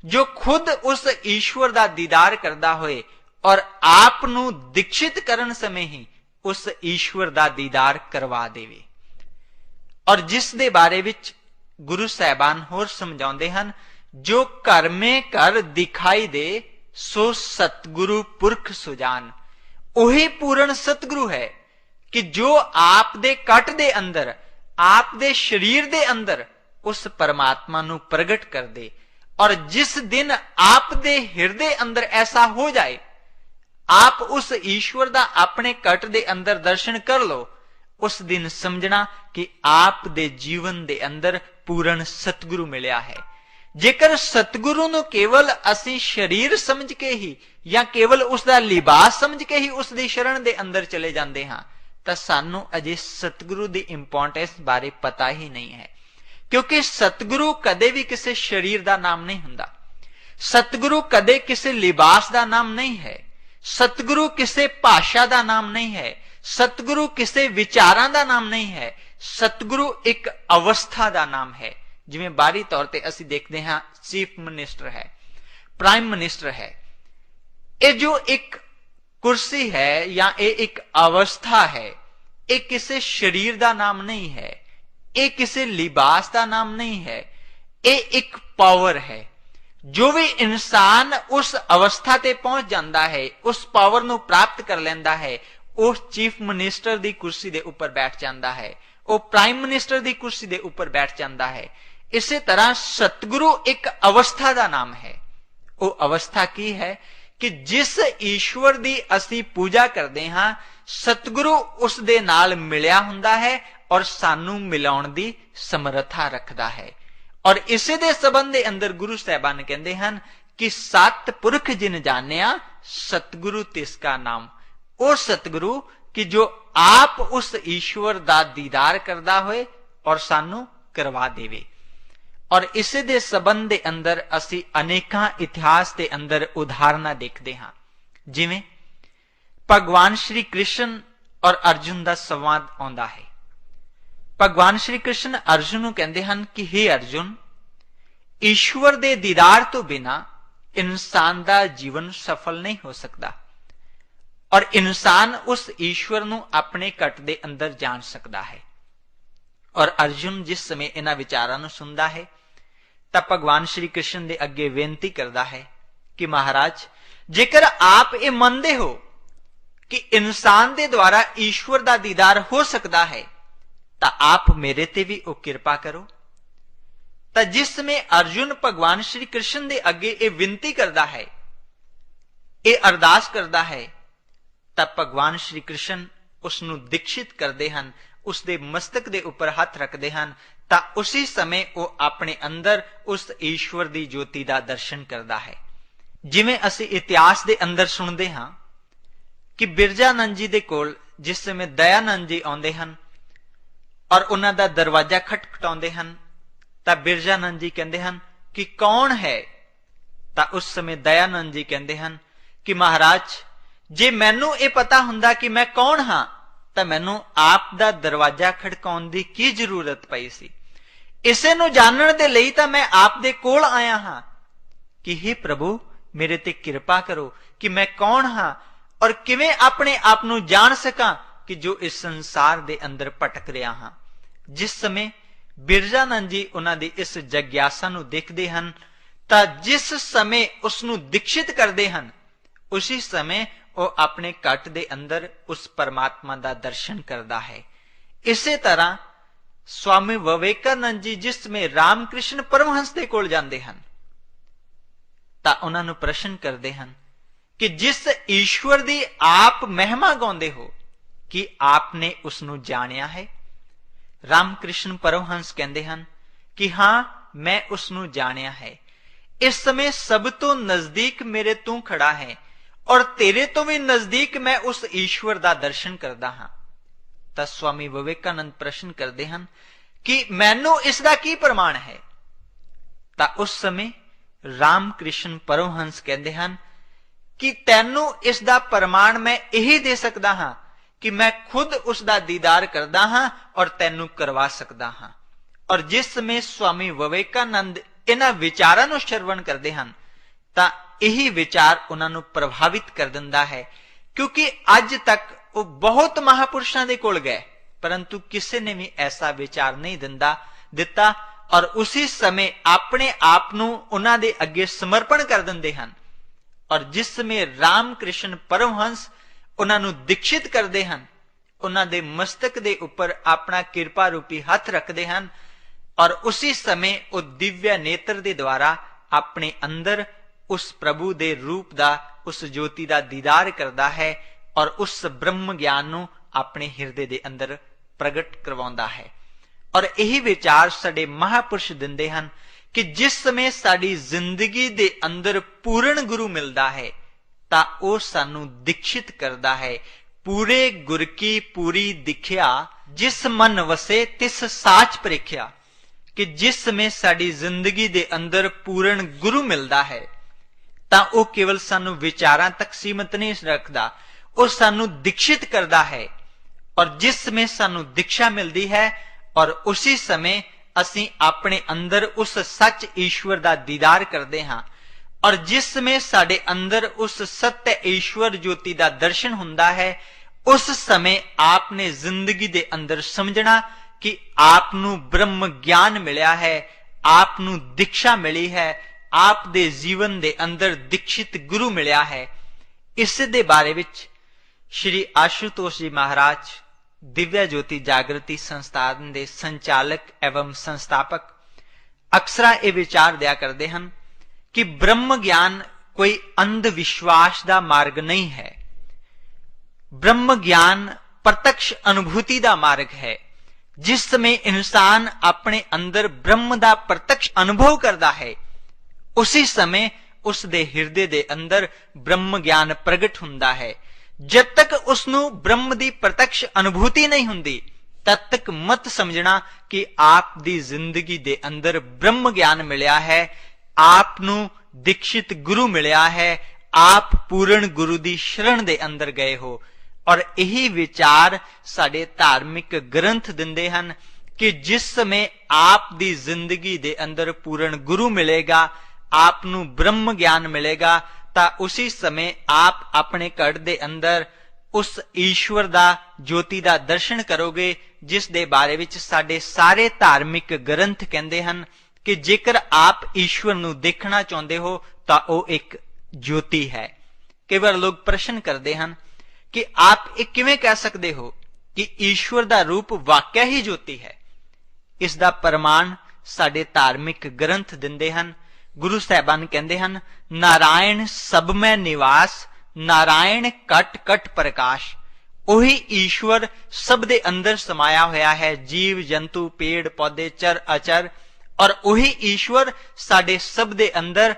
जो खुद उस ईश्वर दा दीदार करदा होए और आप नू दीक्षित करन समय ही उस ईश्वर दा दीदार करवा देवे। और जिस दे बारे विच गुरु साहबान होर समझाउंदे हन, जो घर में घर दिखाई दे सो सतगुरु पुरख सुजान। वही पूर्ण सतगुरु है कि जो आप दे कट दे अंदर, आप दे शरीर दे अंदर उस परमात्मा नू प्रगट कर दे। और जिस दिन आप दे हृदय अंदर ऐसा हो जाए, आप उस ईश्वर दा अपने कट दे अंदर दर्शन कर लो, उस दिन समझना कि आप दे जीवन दे अंदर पूर्ण सतगुरु मिलया है। जेकर सतगुरु नू केवल असी शरीर समझ के ही या केवल उसका लिबास समझ के ही उसकी शरण दे अंदर चले जाते हाँ, तो सानू अजे सतगुरु की इंपॉर्टेंस बारे पता ही नहीं है। क्योंकि सतगुरु कदे भी किसी शरीर का नाम नहीं हुंदा, सतगुरु कदे किसी लिबास का नाम नहीं है, सतगुरु किसी भाषा का नाम नहीं है, सतगुरु किसी विचारां का नाम नहीं है। सतगुरु एक अवस्था का नाम है। जिवें बाहरी तौर पर असी देखते हैं चीफ मिनिस्टर है, प्राइम मिनिस्टर है, ये जो एक कुर्सी है या ये एक अवस्था है, ये किसी शरीर का नाम नहीं है, ये किसी लिबास का नाम नहीं है, ये एक पावर है। जो भी इंसान उस अवस्था ते पहुंच जाता है, उस पावर नू प्राप्त कर लेंदा है, वो चीफ मिनिस्टर की कुर्सी दे ऊपर बैठ जाता है, वो प्राइम मिनिस्टर की कुर्सी दे ऊपर बैठ जाता है। इसी तरह सतगुरु एक अवस्था का नाम है। वो अवस्था की है कि जिस ईश्वर की असी पूजा करते हाँ, सतगुरु उस दे नाल मिलिया हुंदा है और सानू मिलाउण दी समर्था रखदा है। और इसे दे संबंध दे अंदर गुरु साहबान कहते हैं कि सत पुरख जिन जानिया, सतगुरु तिसका नाम। वो सतगुरु कि जो आप उस ईश्वर दा दीदार करदा होए और सानू करवा देवे। और इसे दे संबंध दे अंदर असी अनेकां इतिहास के अंदर उदाहरण देखते हाँ। जिवें भगवान श्री कृष्ण और अर्जुन का संवाद आउंदा है। भगवान श्री कृष्ण अर्जुन नूं कहंदे हन कि हे अर्जुन, ईश्वर दे दीदार तो बिना इंसान का जीवन सफल नहीं हो सकता और इंसान उस ईश्वर नूं अपने कट दे अंदर जान सकता है। और अर्जुन जिस समय इन्हां विचारां नूं सुनदा है तब भगवान श्री कृष्ण दे अगे बेनती करदा है कि महाराज, जेकर आप ये मनदे हो कि इंसान दे द्वारा ईश्वर का दीदार हो सकता है, तो आप मेरे ते भी वो कृपा करो। तो जिस समय अर्जुन भगवान श्री कृष्ण दे अगे ये विनती करदा है ਇਹ ਅਰਦਾਸ ਕਰਦਾ ਹੈ ਤਾਂ ਭਗਵਾਨ ਸ਼੍ਰੀ ਕ੍ਰਿਸ਼ਨ ਉਸ ਨੂੰ ਦੀਕਸ਼ਿਤ ਕਰਦੇ ਹਨ, ਉਸ ਦੇ ਮਸਤਕ ਦੇ ਉੱਪਰ ਹੱਥ ਰੱਖਦੇ ਹਨ, ਤਾਂ ਉਸੇ ਸਮੇਂ ਉਹ ਆਪਣੇ ਅੰਦਰ ਉਸ ਈਸ਼ਵਰ ਦੀ ਜੋਤੀ ਦਾ ਦਰਸ਼ਨ ਕਰਦਾ ਹੈ। ਜਿਵੇਂ ਅਸੀਂ ਇਤਿਹਾਸ ਦੇ ਅੰਦਰ ਸੁਣਦੇ ਹਾਂ ਕਿ ਬਿਰਜਾਨੰਦ ਜੀ ਦੇ ਕੋਲ ਜਿਸ ਸਮੇਂ ਦਇਆਨੰਦ ਜੀ ਆਉਂਦੇ ਹਨ ਔਰ ਉਹਨਾਂ ਦਾ ਦਰਵਾਜ਼ਾ ਖਟਖਟਾਉਂਦੇ ਹਨ, ਤਾਂ ਬਿਰਜਾਨੰਦ ਜੀ ਕਹਿੰਦੇ ਹਨ ਕਿ ਕੌਣ ਹੈ? ਤਾਂ ਉਸ ਸਮੇਂ ਦਇਆਨੰਦ ਜੀ ਕਹਿੰਦੇ ਹਨ ਕਿ ਮਹਾਰਾਜ, ਜੇ ਮੈਨੂੰ ਇਹ ਪਤਾ ਹੁੰਦਾ ਕਿ ਮੈਂ ਕੌਣ ਹਾਂ ਤਾਂ ਮੈਨੂੰ ਆਪ ਦਾ ਦਰਵਾਜ਼ਾ ਖੜਕਾਉਣ ਦੀ ਕੀ ਜ਼ਰੂਰਤ ਪਈ ਸੀ। ਇਸੇ ਨੂੰ ਜਾਣਨ ਦੇ ਲਈ ਤਾਂ ਮੈਂ ਆਪ ਦੇ ਕੋਲ ਆਇਆ ਹਾਂ ਕਿ हे ਪ੍ਰਭੂ, ਮੇਰੇ ਤੇ ਕਿਰਪਾ ਕਰੋ ਕਿ ਮੈਂ ਕੌਣ ਹਾਂ ਔਰ ਕਿਵੇਂ ਆਪਣੇ ਆਪ ਨੂੰ ਜਾਣ ਸਕਾਂ ਕਿ ਜੋ ਇਸ ਸੰਸਾਰ ਦੇ ਅੰਦਰ ਭਟਕ ਰਿਹਾ ਹਾਂ। ਜਿਸ ਸਮੇਂ ਬਿਰਜਾਨੰਦ ਜੀ ਉਹਨਾਂ ਦੀ ਇਸ ਜਗਿਆਸਾ ਨੂੰ ਦੇਖਦੇ ਹਨ ਤਾਂ ਜਿਸ ਸਮੇਂ ਉਸ ਨੂੰ ਦੀਕਸ਼ਿਤ ਕਰਦੇ ਹਨ, ਉਸੇ ਸਮੇਂ ਉਹ ਆਪਣੇ ਘਟ ਦੇ ਅੰਦਰ ਉਸ ਪਰਮਾਤਮਾ ਦਾ ਦਰਸ਼ਨ ਕਰਦਾ ਹੈ। ਇਸੇ ਤਰ੍ਹਾਂ ਸਵਾਮੀ ਵਿਵੇਕਾਨੰਦ ਜੀ ਜਿਸ ਸਮੇਂ ਰਾਮ ਕ੍ਰਿਸ਼ਨ ਪਰਮਹੰਸ ਦੇ ਕੋਲ ਜਾਂਦੇ ਹਨ ਤਾਂ ਉਹਨਾਂ ਨੂੰ ਪ੍ਰਸ਼ਨ ਕਰਦੇ ਹਨ ਕਿ ਜਿਸ ਈਸ਼ਵਰ ਦੀ ਆਪ ਮਹਿਮਾ ਗਾਉਂਦੇ ਹੋ, ਕਿ ਆਪ ਨੇ ਉਸ ਨੂੰ ਜਾਣਿਆ ਹੈ? ਰਾਮ ਕ੍ਰਿਸ਼ਨ ਪਰਮਹੰਸ ਕਹਿੰਦੇ ਹਨ ਕਿ ਹਾਂ, ਮੈਂ ਉਸ ਨੂੰ ਜਾਣਿਆ ਹੈ। ਇਸ ਸਮੇਂ ਸਭ ਤੋਂ ਨਜ਼ਦੀਕ ਮੇਰੇ ਤੂੰ ਖੜਾ ਹੈ ਔਰ ਤੇਰੇ ਤੋਂ ਵੀ ਨਜ਼ਦੀਕ ਮੈਂ ਉਸ ਈਸ਼ਵਰ ਦਾ ਦਰਸ਼ਨ ਕਰਦਾ ਹਾਂ। ਤਾਂ ਸਵਾਮੀ ਵਿਵੇਕਾਨੰਦ ਪ੍ਰਸ਼ਨ ਕਰਦੇ ਹਨ ਕਿ ਮੈਨੂੰ ਇਸ ਦਾ ਕੀ ਪ੍ਰਮਾਣ ਹੈ? ਤਾਂ ਉਸ ਸਮੇਂ ਰਾਮ ਕ੍ਰਿਸ਼ਨ ਪਰਮਹੰਸ ਕਹਿੰਦੇ ਹਨ ਕਿ ਤੈਨੂੰ ਇਸ ਦਾ ਪ੍ਰਮਾਣ ਮੈਂ ਇਹੀ ਦੇ ਸਕਦਾ ਹਾਂ ਕਿ ਮੈਂ ਖੁਦ ਉਸ ਦਾ ਦੀਦਾਰ ਕਰਦਾ ਹਾਂ ਔਰ ਤੈਨੂੰ ਕਰਵਾ ਸਕਦਾ ਹਾਂ। ਔਰ ਜਿਸ ਸਮੇਂ ਸਵਾਮੀ ਵਿਵੇਕਾਨੰਦ ਇਹਨਾਂ ਵਿਚਾਰਾਂ ਨੂੰ ਸ਼ਰਵਣ ਕਰਦੇ ਹਨ ਤਾਂ ਇਹੀ ਵਿਚਾਰ ਉਹਨਾਂ ਨੂੰ ਪ੍ਰਭਾਵਿਤ ਕਰ ਦਿੰਦਾ ਹੈ, ਕਿਉਂਕਿ ਅੱਜ ਤੱਕ ਉਹ ਬਹੁਤ ਮਹਾਪੁਰਸ਼ਾਂ ਦੇ ਕੋਲ ਗਏ ਪਰੰਤੂ ਕਿਸੇ ਨੇ ਵੀ ਐਸਾ ਵਿਚਾਰ ਨਹੀਂ ਦਿੱਤਾ ਔਰ ਉਸੇ ਸਮੇਂ ਆਪਣੇ ਆਪ ਨੂੰ ਉਹਨਾਂ ਦੇ ਅੱਗੇ ਸਮਰਪਣ ਕਰ ਦਿੰਦੇ ਹਨ। ਔਰ ਜਿਸ ਸਮੇਂ ਰਾਮ ਕ੍ਰਿਸ਼ਨ ਪਰਮਹੰਸ ਉਹਨਾਂ ਨੂੰ ਦੀਕਸ਼ਿਤ ਕਰਦੇ ਹਨ, ਉਹਨਾਂ ਦੇ ਮਸਤਕ ਦੇ ਉੱਪਰ ਆਪਣਾ ਕਿਰਪਾ ਰੂਪੀ ਹੱਥ ਰੱਖਦੇ ਹਨ ਔਰ ਉਸੇ ਸਮੇਂ ਉਹ ਦਿਵਯ ਨੇਤਰ ਦੇ ਦੁਆਰਾ ਆਪਣੇ ਅੰਦਰ ਉਸ ਪ੍ਰਭੂ ਦੇ ਰੂਪ ਦਾ, ਉਸ ਜੋਤੀ ਦਾ ਦੀਦਾਰ ਕਰਦਾ ਹੈ ਔਰ ਉਸ ਬ੍ਰਹਮ ਗਿਆਨ ਨੂੰ ਆਪਣੇ ਹਿਰਦੇ ਦੇ ਅੰਦਰ ਪ੍ਰਗਟ ਕਰਵਾਉਂਦਾ ਹੈ। ਔਰ ਇਹੀ ਵਿਚਾਰ ਸਾਡੇ ਮਹਾਪੁਰਸ਼ ਦਿੰਦੇ ਹਨ ਕਿ ਜਿਸ ਸਮੇਂ ਸਾਡੀ ਜ਼ਿੰਦਗੀ ਦੇ ਅੰਦਰ ਪੂਰਨ ਗੁਰੂ ਮਿਲਦਾ ਹੈ ਤਾਂ ਉਹ ਸਾਨੂੰ ਦੀਕਸ਼ਿਤ ਕਰਦਾ ਹੈ। ਪੂਰੇ ਗੁਰ ਕੀ ਪੂਰੀ ਦਿਖਿਆ, ਜਿਸ ਮਨ ਵਸੇ ਤਿਸ ਸਾਚ ਪ੍ਰੀਖਿਆ। ਕਿ ਜਿਸ ਸਮੇਂ ਸਾਡੀ ਜ਼ਿੰਦਗੀ ਦੇ ਅੰਦਰ ਪੂਰਨ ਗੁਰੂ ਮਿਲਦਾ ਹੈ ਤਾਂ ਉਹ ਕੇਵਲ ਸਾਨੂੰ ਵਿਚਾਰਾਂ ਤੱਕ ਸੀਮਤ ਨਹੀਂ ਰੱਖਦਾ, ਉਹ ਸਾਨੂੰ ਦੀਕਸ਼ਿਤ ਕਰਦਾ ਹੈ। ਔਰ ਜਿਸ ਸਮੇਂ ਸਾਨੂੰ ਦੀਕਸ਼ਾ ਮਿਲਦੀ ਹੈ ਔਰ ਉਸੇ ਸਮੇਂ ਅਸੀਂ ਆਪਣੇ ਅੰਦਰ ਉਸ ਸੱਚ ਈਸ਼ਵਰ ਦਾ ਦੀਦਾਰ ਕਰਦੇ ਹਾਂ ਔਰ ਜਿਸ ਸਮੇਂ ਸਾਡੇ ਅੰਦਰ ਉਸ ਸੱਤ ਈਸ਼ਵਰ ਜੋਤੀ ਦਾ ਦਰਸ਼ਨ ਹੁੰਦਾ ਹੈ, ਉਸ ਸਮੇਂ ਆਪ ਨੇ ਜ਼ਿੰਦਗੀ ਦੇ ਅੰਦਰ ਸਮਝਣਾ ਕਿ ਆਪ ਨੂੰ ਬ੍ਰਹਮ ਗਿਆਨ ਮਿਲਿਆ ਹੈ, ਆਪ ਨੂੰ ਦੀਕਸ਼ਾ ਮਿਲੀ ਹੈ, ਆਪ ਦੇ ਜੀਵਨ ਦੇ ਅੰਦਰ ਦੀਕਸ਼ਿਤ ਗੁਰੂ ਮਿਲਿਆ ਹੈ। ਇਸ ਦੇ ਬਾਰੇ ਵਿੱਚ ਸ਼੍ਰੀ ਆਸ਼ੂਤੋਸ਼ ਜੀ ਮਹਾਰਾਜ ਦਿਵਯ ਜੋਤੀ ਜਾਗਰਤੀ ਸੰਸਥਾਨ ਦੇ ਸੰਚਾਲਕ ਐਵਮ ਸੰਸਥਾਪਕ ਅਕਸਰ ਇਹ ਵਿਚਾਰ ਦਿਆ ਕਰਦੇ ਹਨ ਕਿ ਬ੍ਰਹਮ ਗਿਆਨ ਕੋਈ ਅੰਧ ਵਿਸ਼ਵਾਸ ਦਾ ਮਾਰਗ ਨਹੀਂ ਹੈ। ਬ੍ਰਹਮ ਗਿਆਨ ਪ੍ਰਤੱਖ ਅਨੁਭੂਤੀ ਦਾ ਮਾਰਗ ਹੈ। ਜਿਸ ਸਮੇਂ ਇਨਸਾਨ ਆਪਣੇ ਅੰਦਰ ਬ੍ਰਹਮ ਦਾ ਪ੍ਰਤੱਖ ਅਨੁਭਵ ਕਰਦਾ ਹੈ, ਉਸੇ ਸਮੇਂ ਉਸ ਦੇ ਹਿਰਦੇ ਦੇ ਅੰਦਰ ਬ੍ਰਹਮ ਗਿਆਨ ਪ੍ਰਗਟ ਹੁੰਦਾ ਹੈ। ਜਦ ਤੱਕ ਉਸ ਨੂੰ ਬ੍ਰਹਮ ਦੀ ਪ੍ਰਤੱਖ ਅਨੁਭੂਤੀ ਨਹੀਂ ਹੁੰਦੀ ਤਦ ਤੱਕ ਮਤ ਸਮਝਣਾ ਕਿ ਆਪ ਦੀ ਜ਼ਿੰਦਗੀ ਦੇ ਅੰਦਰ ਬ੍ਰਹਮ ਗਿਆਨ ਮਿਲਿਆ ਹੈ, ਆਪ ਨੂੰ ਦੀਕਸ਼ਿਤ ਗੁਰੂ ਮਿਲਿਆ ਹੈ, ਆਪ ਪੂਰਨ ਗੁਰੂ ਦੀ ਸ਼ਰਨ ਦੇ ਅੰਦਰ ਗਏ ਹੋ। ਔਰ ਇਹੀ ਵਿਚਾਰ ਸਾਡੇ ਧਾਰਮਿਕ ਗ੍ਰੰਥ ਦਿੰਦੇ ਹਨ ਕਿ ਜਿਸ ਸਮੇਂ ਆਪ ਦੀ ਜ਼ਿੰਦਗੀ ਦੇ ਅੰਦਰ ਪੂਰਨ ਗੁਰੂ ਮਿਲੇਗਾ, ਆਪ ਨੂੰ ਬ੍ਰਹਮ ਗਿਆਨ ਮਿਲੇਗਾ, ਤਾਂ ਉਸੇ ਸਮੇਂ ਆਪ ਆਪਣੇ ਘਟ ਦੇ ਅੰਦਰ ਉਸ ਈਸ਼ਵਰ ਦਾ ਜੋਤੀ ਦਾ ਦਰਸ਼ਨ ਕਰੋਗੇ, ਜਿਸ ਦੇ ਬਾਰੇ ਵਿੱਚ ਸਾਡੇ ਸਾਰੇ ਧਾਰਮਿਕ ਗ੍ਰੰਥ ਕਹਿੰਦੇ ਹਨ ਕਿ ਜੇਕਰ ਆਪ ਈਸ਼ਵਰ ਨੂੰ ਦੇਖਣਾ ਚਾਹੁੰਦੇ ਹੋ ਤਾਂ ਉਹ ਇੱਕ ਜੋਤੀ ਹੈ। ਕਈ ਵਾਰ ਲੋਕ ਪ੍ਰਸ਼ਨ ਕਰਦੇ ਹਨ ਕਿ ਆਪ ਇਹ ਕਿਵੇਂ ਕਹਿ ਸਕਦੇ ਹੋ ਕਿ ਈਸ਼ਵਰ ਦਾ ਰੂਪ ਵਾਕਿਆ ਹੀ ਜੋਤੀ ਹੈ। ਇਸ ਦਾ ਪ੍ਰਮਾਣ ਸਾਡੇ ਧਾਰਮਿਕ ਗ੍ਰੰਥ ਦਿੰਦੇ ਹਨ। ਗੁਰੂ ਸਾਹਿਬਾਨ ਕਹਿੰਦੇ ਹਨ, ਨਾਰਾਇਣ ਸਭ ਮੈਂ ਨਿਵਾਸ, नारायण कट कट प्रकाश। ਉਹੀ ਈਸ਼ਵਰ ਸਭ ਦੇ ਅੰਦਰ ਸਮਾਇਆ ਹੋਇਆ ਹੈ, ਜੀਵ ਜੰਤੂ ਪੇੜ ਪੌਦੇ ਚਰ ਅਚਰ, ਔਰ ਉਹੀ ਈਸ਼ਵਰ ਸਾਡੇ ਸਭ ਦੇ ਅੰਦਰ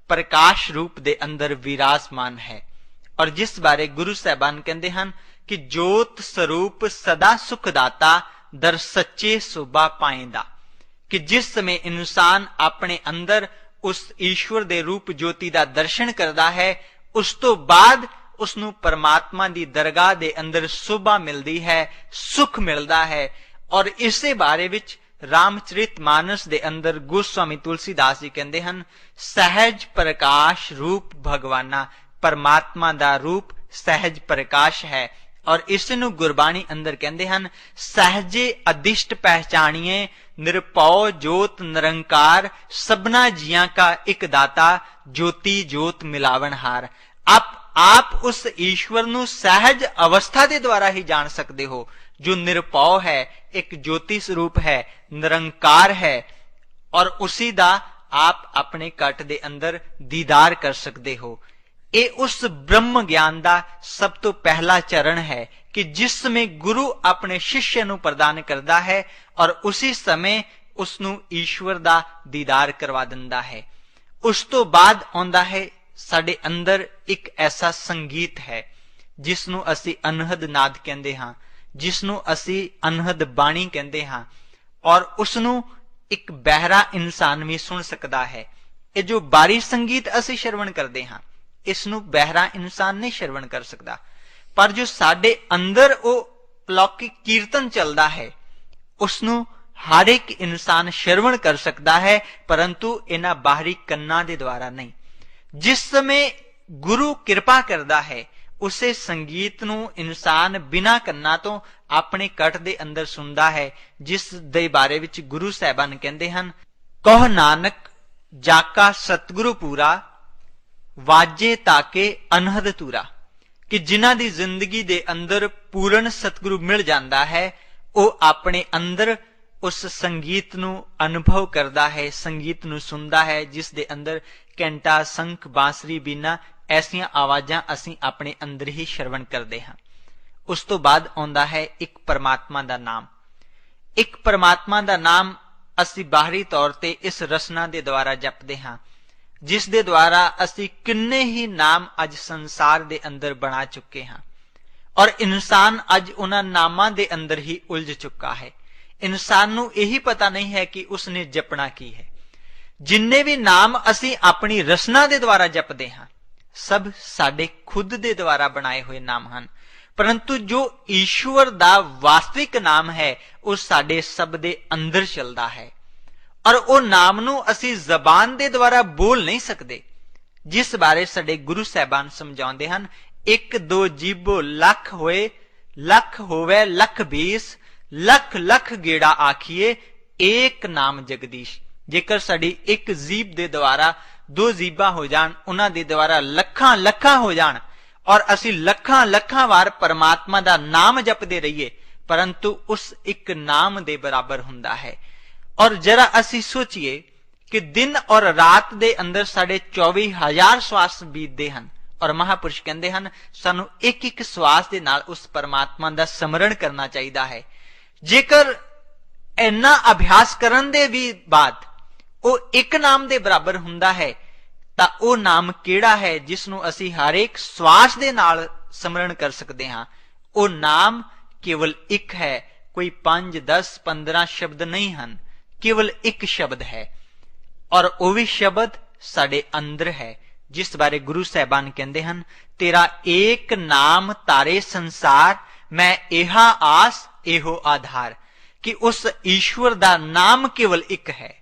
ਪ੍ਰਕਾਸ਼ ਰੂਪ ਦੇ ਅੰਦਰ ਵਿਰਾਜਮਾਨ ਹੈ। ਔਰ ਜਿਸ ਬਾਰੇ ਗੁਰੂ ਸਾਹਿਬਾਨ ਕਹਿੰਦੇ ਹਨ ਕਿ ਜੋਤ ਸਰੂਪ ਸਦਾ ਸੁਖਦਾਤਾ ਦਰ ਸੱਚੇ ਸੋਭਾ ਪਾਇੰਦਾ, ਕਿ ਜਿਸ ਸਮੇਂ ਇਨਸਾਨ ਆਪਣੇ ਅੰਦਰ ਉਸ ਈਸ਼ਵਰ ਦੇ ਰੂਪ ਜੋਤੀ ਦਾ ਦਰਸ਼ਨ ਕਰਦਾ ਹੈ, ਉਸ ਤੋਂ ਬਾਅਦ ਉਸਨੂੰ ਪਰਮਾਤਮਾ ਦੀ ਦਰਗਾਹ ਦੇ ਅੰਦਰ ਸੋਭਾ ਮਿਲਦੀ ਹੈ, ਸੁਖ ਮਿਲਦਾ ਹੈ। ਔਰ ਇਸੇ ਬਾਰੇ ਵਿੱਚ ਰਾਮਚਰਿਤ ਮਾਨਸ ਦੇ ਅੰਦਰ ਗੋਸਵਾਮੀ ਤੁਲਸੀਦਾਸ ਜੀ ਕਹਿੰਦੇ ਹਨ, ਸਹਿਜ ਪ੍ਰਕਾਸ਼ ਰੂਪ ਭਗਵਾਨਾ, ਪਰਮਾਤਮਾ ਦਾ ਰੂਪ ਸਹਿਜ ਪ੍ਰਕਾਸ਼ ਹੈ। ਔਰ ਇਸ ਨੂੰ ਗੁਰਬਾਣੀ ਅੰਦਰ ਕਹਿੰਦੇ ਹਨ, ਸਹਿਜੇ ਅਦਿਸ਼ਟ ਪਹਿਚਾਣੀਏ ਨਿਰਭਉ ਜੋਤ ਨਿਰੰਕਾਰ, ਸਭਨਾ ਜੀਆਂ ਕਾ ਇੱਕ ਦਾਤਾ ਜੋਤੀ ਜੋਤ ਮਿਲਾਵਣਹਾਰ। ਆਪ ਉਸ ਈਸ਼ਵਰ ਨੂੰ ਸਹਿਜ ਅਵਸਥਾ ਦੇ ਦੁਆਰਾ ਹੀ ਜਾਣ ਸਕਦੇ ਹੋ, ਜੋ ਨਿਰਭਉ ਹੈ, ਇੱਕ ਜੋਤੀ ਸਰੂਪ ਹੈ, ਨਿਰੰਕਾਰ ਹੈ, ਔਰ ਉसी ਦਾ ਆਪ ਆਪਣੇ ਘਟ ਦੇ ਅੰਦਰ ਦੀਦਾਰ ਕਰ ਸਕਦੇ ਹੋ। ਇਹ ਉਸ ਬ੍ਰਹਮ ਗਿਆਨ ਦਾ ਸਭ ਤੋਂ ਪਹਿਲਾ ਚਰਨ ਹੈ ਕਿ ਜਿਸ ਸਮੇਂ ਗੁਰੂ ਆਪਣੇ ਸ਼ਿष्य ਨੂੰ ਪ੍ਰਦਾਨ ਕਰਦਾ ਹੈ ਔਰ ਉਸੇ ਸਮੇਂ ਉਸ ਨੂੰ ਈਸ਼ਵਰ ਦਾ ਦੀਦਾਰ ਕਰਵਾ ਦਿੰਦਾ ਹੈ। ਉਸ ਤੋਂ ਬਾਅਦ ਆਉਂਦਾ ਹੈ ਸਾਡੇ ਅੰਦਰ ਇੱਕ ਐਸਾ ਸੰਗੀਤ ਹੈ ਜਿਸ ਨੂੰ ਅਸੀਂ ਅਨਹਦ ਨਾਦ ਕਹਿੰਦੇ ਹਾਂ, ਜਿਸ ਨੂੰ ਅਸੀਂ ਅਨਹਦ ਬਾਣੀ ਕਹਿੰਦੇ ਹਾਂ, ਔਰ ਉਸ ਨੂੰ ਇੱਕ ਬਹਿਰਾ ਇਨਸਾਨ ਵੀ ਸੁਣ ਸਕਦਾ ਹੈ। ਇਹ ਜੋ ਬਾਰੀ ਸੰਗੀਤ ਅਸੀਂ ਸ਼ਰਵਣ ਕਰਦੇ ਹਾਂ, ਇਸ ਨੂੰ ਬਹਿਰਾ ਇਨਸਾਨ ਨਹੀਂ ਸ਼ਰਵਣ ਕਰ ਸਕਦਾ, ਪਰ ਜੋ ਸਾਡੇ ਅੰਦਰ ਉਹ ਲੌਕਿਕ ਕੀਰਤਨ ਚੱਲਦਾ ਹੈ ਉਸ ਨੂੰ ਹਰ ਇੱਕ ਇਨਸਾਨ ਸ਼ਰਵਣ ਕਰ ਸਕਦਾ ਹੈ, ਪਰੰਤੂ ਇਹਨਾਂ ਬਾਹਰੀ ਕੰਨਾਂ ਦੇ ਦੁਆਰਾ ਨਹੀਂ। ਜਿਸ ਸਮੇਂ ਗੁਰੂ ਕਿਰਪਾ ਕਰਦਾ ਹੈ ਉਸੇ ਸੰਗੀਤ ਨੂੰ ਇਨਸਾਨ ਬਿਨਾਂ ਕੰਨਾਂ ਤੋਂ ਆਪਣੇ ਘਟ ਦੇ ਅੰਦਰ ਸੁਣਦਾ ਹੈ, ਜਿਸ ਦੇ ਬਾਰੇ ਵਿੱਚ ਗੁਰੂ ਸਾਹਿਬਾਨ ਕਹਿੰਦੇ ਹਨ, ਕਹ ਨਾਨਕ ਜਾਕਾ ਸਤਿਗੁਰੂ ਪੂਰਾ, ਵਾਜੇ ਤਾਕੇ ਅਨਹਦ ਤੂਰਾ, ਕਿ ਜਿਨ੍ਹਾਂ ਦੀ ਜ਼ਿੰਦਗੀ ਦੇ ਅੰਦਰ ਪੂਰਨ ਸਤਿਗੁਰੂ ਮਿਲ ਜਾਂਦਾ ਹੈ, ਉਹ ਆਪਣੇ ਅੰਦਰ ਉਸ ਸੰਗੀਤ ਨੂੰ ਅਨੁਭਵ ਕਰਦਾ ਹੈ, ਸੰਗੀਤ ਨੂੰ ਸੁਣਦਾ ਹੈ, ਜਿਸ ਦੇ ਅੰਦਰ ਘੰਟਾ ਸੰਖ ਬਾਂਸਰੀ ਬੀਨਾ ਐਸੀਆਂ ਆਵਾਜ਼ਾਂ ਅਸੀਂ ਆਪਣੇ ਅੰਦਰ ਹੀ ਸ਼ਰਵਣ ਕਰਦੇ ਹਾਂ। ਉਸ ਤੋਂ ਬਾਅਦ ਆਉਂਦਾ ਹੈ ਇੱਕ ਪਰਮਾਤਮਾ ਦਾ ਨਾਮ। ਇੱਕ ਪਰਮਾਤਮਾ ਦਾ ਨਾਮ ਅਸੀਂ ਬਾਹਰੀ ਤੌਰ ਤੇ ਇਸ ਰਸਨਾ ਦੇ ਦੁਆਰਾ ਜਪਦੇ ਹਾਂ, ਜਿਸ ਦੇ ਦੁਆਰਾ ਅਸੀਂ ਕਿੰਨੇ ਹੀ ਨਾਮ ਅੱਜ ਸੰਸਾਰ ਦੇ ਅੰਦਰ ਬਣਾ ਚੁੱਕੇ ਹਾਂ, ਔਰ ਇਨਸਾਨ ਅੱਜ ਉਹਨਾਂ ਨਾਮਾਂ ਦੇ ਅੰਦਰ ਹੀ ਉਲਝ ਚੁੱਕਾ ਹੈ। ਇਨਸਾਨ ਨੂੰ ਇਹੀ ਪਤਾ ਨਹੀਂ ਹੈ ਕਿ ਉਸਨੇ ਜਪਣਾ ਕੀ ਹੈ। ਜਿੰਨੇ ਵੀ ਨਾਮ ਅਸੀਂ ਆਪਣੀ ਰਸਨਾ ਦੇ ਦੁਆਰਾ ਜਪਦੇ ਹਾਂ, ਸਭ ਸਾਡੇ ਖੁਦ ਦੇ ਦੁਆਰਾ ਬਣਾਏ ਹੋਏ ਨਾਮ ਹਨ, ਪਰੰਤੂ ਜੋ ਈਸ਼ਵਰ ਦਾ ਵਾਸਤਵਿਕ ਨਾਮ ਹੈ ਉਹ ਸਾਡੇ ਸਭ ਦੇ ਅੰਦਰ ਚੱਲਦਾ ਹੈ, ਔਰ ਉਹ ਨਾਮ ਨੂੰ ਅਸੀਂ ਜ਼ਬਾਨ ਦੇ ਦੁਆਰਾ ਬੋਲ ਨਹੀਂ ਸਕਦੇ, ਜਿਸ ਬਾਰੇ ਸਾਡੇ ਗੁਰੂ ਸਾਹਿਬਾਨ ਸਮਝਾਉਂਦੇ ਹਨ, ਇੱਕ ਦੋ ਜੀਬੋ ਲੱਖ ਹੋਏ, ਲੱਖ ਹੋਵੇ ਲੱਖ 20, ਲੱਖ ਲੱਖ ਗੇੜਾ ਆਖੀਏ, ਏਕ ਨਾਮ ਜਗਦੀਸ਼। ਜੇਕਰ ਸਾਡੀ ਇੱਕ ਜੀਬ ਦੇ ਦੁਆਰਾ ਦੋ ਜੀਬਾਂ ਹੋ ਜਾਣ, ਉਹਨਾਂ ਦੇ ਦੁਆਰਾ ਲੱਖਾਂ ਲੱਖਾਂ ਹੋ ਜਾਣ, ਔਰ ਅਸੀਂ ਲੱਖਾਂ ਲੱਖਾਂ ਵਾਰ ਪਰਮਾਤਮਾ ਦਾ ਨਾਮ ਜਪਦੇ ਰਹੀਏ, ਪਰੰਤੂ ਉਸ ਇੱਕ ਨਾਮ ਦੇ ਬਰਾਬਰ ਹੁੰਦਾ ਹੈ। ਔਰ ਜਰਾ ਅਸੀਂ ਸੋਚੀਏ ਕਿ ਦਿਨ ਔਰ ਰਾਤ ਦੇ ਅੰਦਰ ਸਾਡੇ 24,000 ਸਵਾਸ ਬੀਤਦੇ ਹਨ, ਔਰ ਮਹਾਪੁਰਸ਼ ਕਹਿੰਦੇ ਹਨ ਸਾਨੂੰ ਇੱਕ ਇੱਕ ਸਵਾਸ ਦੇ ਨਾਲ ਉਸ ਪਰਮਾਤਮਾ ਦਾ ਸਮਰਨ ਕਰਨਾ ਚਾਹੀਦਾ ਹੈ। ਜੇਕਰ ਇੰਨਾ ਅਭਿਆਸ ਕਰਨ ਦੇ ਵੀ ਬਾਅਦ ਉਹ ਇੱਕ ਨਾਮ ਦੇ ਬਰਾਬਰ ਹੁੰਦਾ ਹੈ, ਤਾਂ ਉਹ ਨਾਮ ਕਿਹੜਾ ਹੈ ਜਿਸ ਨੂੰ ਅਸੀਂ ਹਰ ਇੱਕ ਸਵਾਸ ਦੇ ਨਾਲ ਸਮਰਨ ਕਰ ਸਕਦੇ ਹਾਂ? ਉਹ ਨਾਮ ਕੇਵਲ ਇੱਕ ਹੈ, ਕੋਈ 5, 10, 15 ਸ਼ਬਦ ਨਹੀਂ ਹਨ, ਕੇਵਲ ਇੱਕ ਸ਼ਬਦ ਹੈ, ਔਰ ਉਹ ਵੀ ਸ਼ਬਦ ਸਾਡੇ ਅੰਦਰ ਹੈ, ਜਿਸ ਬਾਰੇ ਗੁਰੂ ਸਾਹਿਬਾਨ ਕਹਿੰਦੇ ਹਨ, ਤੇਰਾ ਏਕ ਨਾਮ ਤਾਰੇ ਸੰਸਾਰ, ਮੈਂ ਇਹਾ ਆਸ ਇਹੋ ਆਧਾਰ, ਕਿ ਉਸ ਈਸ਼ਵਰ ਦਾ ਨਾਮ ਕੇਵਲ ਇੱਕ ਹੈ,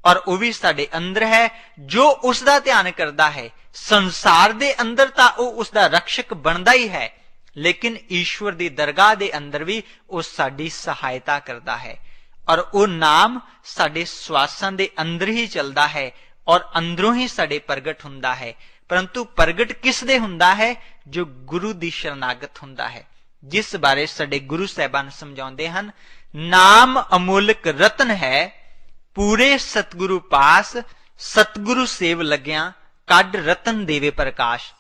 ਔਰ ਉਹ ਵੀ ਸਾਡੇ ਅੰਦਰ ਹੈ। ਜੋ ਉਸ ਦਾ ਧਿਆਨ ਕਰਦਾ ਹੈ, ਸੰਸਾਰ ਦੇ ਅੰਦਰ ਤਾਂ ਉਹ ਉਸ ਦਾ ਰਕਸ਼ਕ ਬਣਦਾ ਹੀ ਹੈ, ਲੇਕਿਨ ਈਸ਼ਵਰ ਦੀ ਦਰਗਾਹ ਦੇ ਅੰਦਰ ਵੀ ਉਹ ਸਾਡੀ ਸਹਾਇਤਾ ਕਰਦਾ ਹੈ, ਔਰ ਉਹ ਨਾਮ ਸਾਡੇ ਸਵਾਸਾਂ ਦੇ ਅੰਦਰ ਹੀ ਚੱਲਦਾ ਹੈ, ਔਰ ਅੰਦਰੋਂ ਹੀ ਸਾਡੇ ਪ੍ਰਗਟ ਹੁੰਦਾ ਹੈ। ਪਰੰਤੂ ਪ੍ਰਗਟ ਕਿਸ ਦੇ ਹੁੰਦਾ ਹੈ? ਜੋ ਗੁਰੂ ਦੀ ਸ਼ਰਨਾਗਤ ਹੁੰਦਾ ਹੈ, ਜਿਸ ਬਾਰੇ ਸਾਡੇ ਗੁਰੂ ਸਾਹਿਬਾਨ ਸਮਝਾਉਂਦੇ ਹਨ, ਨਾਮ ਅਮੁੱਲਕ ਰਤਨ ਹੈ, ਪੂਰੇ ਸਤਿਗੁਰੂ ਪਾਸ, ਸਤਿਗੁਰੂ ਸੇਵ ਲੱਗਿਆ ਕੱਢ ਰਤਨ ਦੇਵੇ ਪ੍ਰਕਾਸ਼।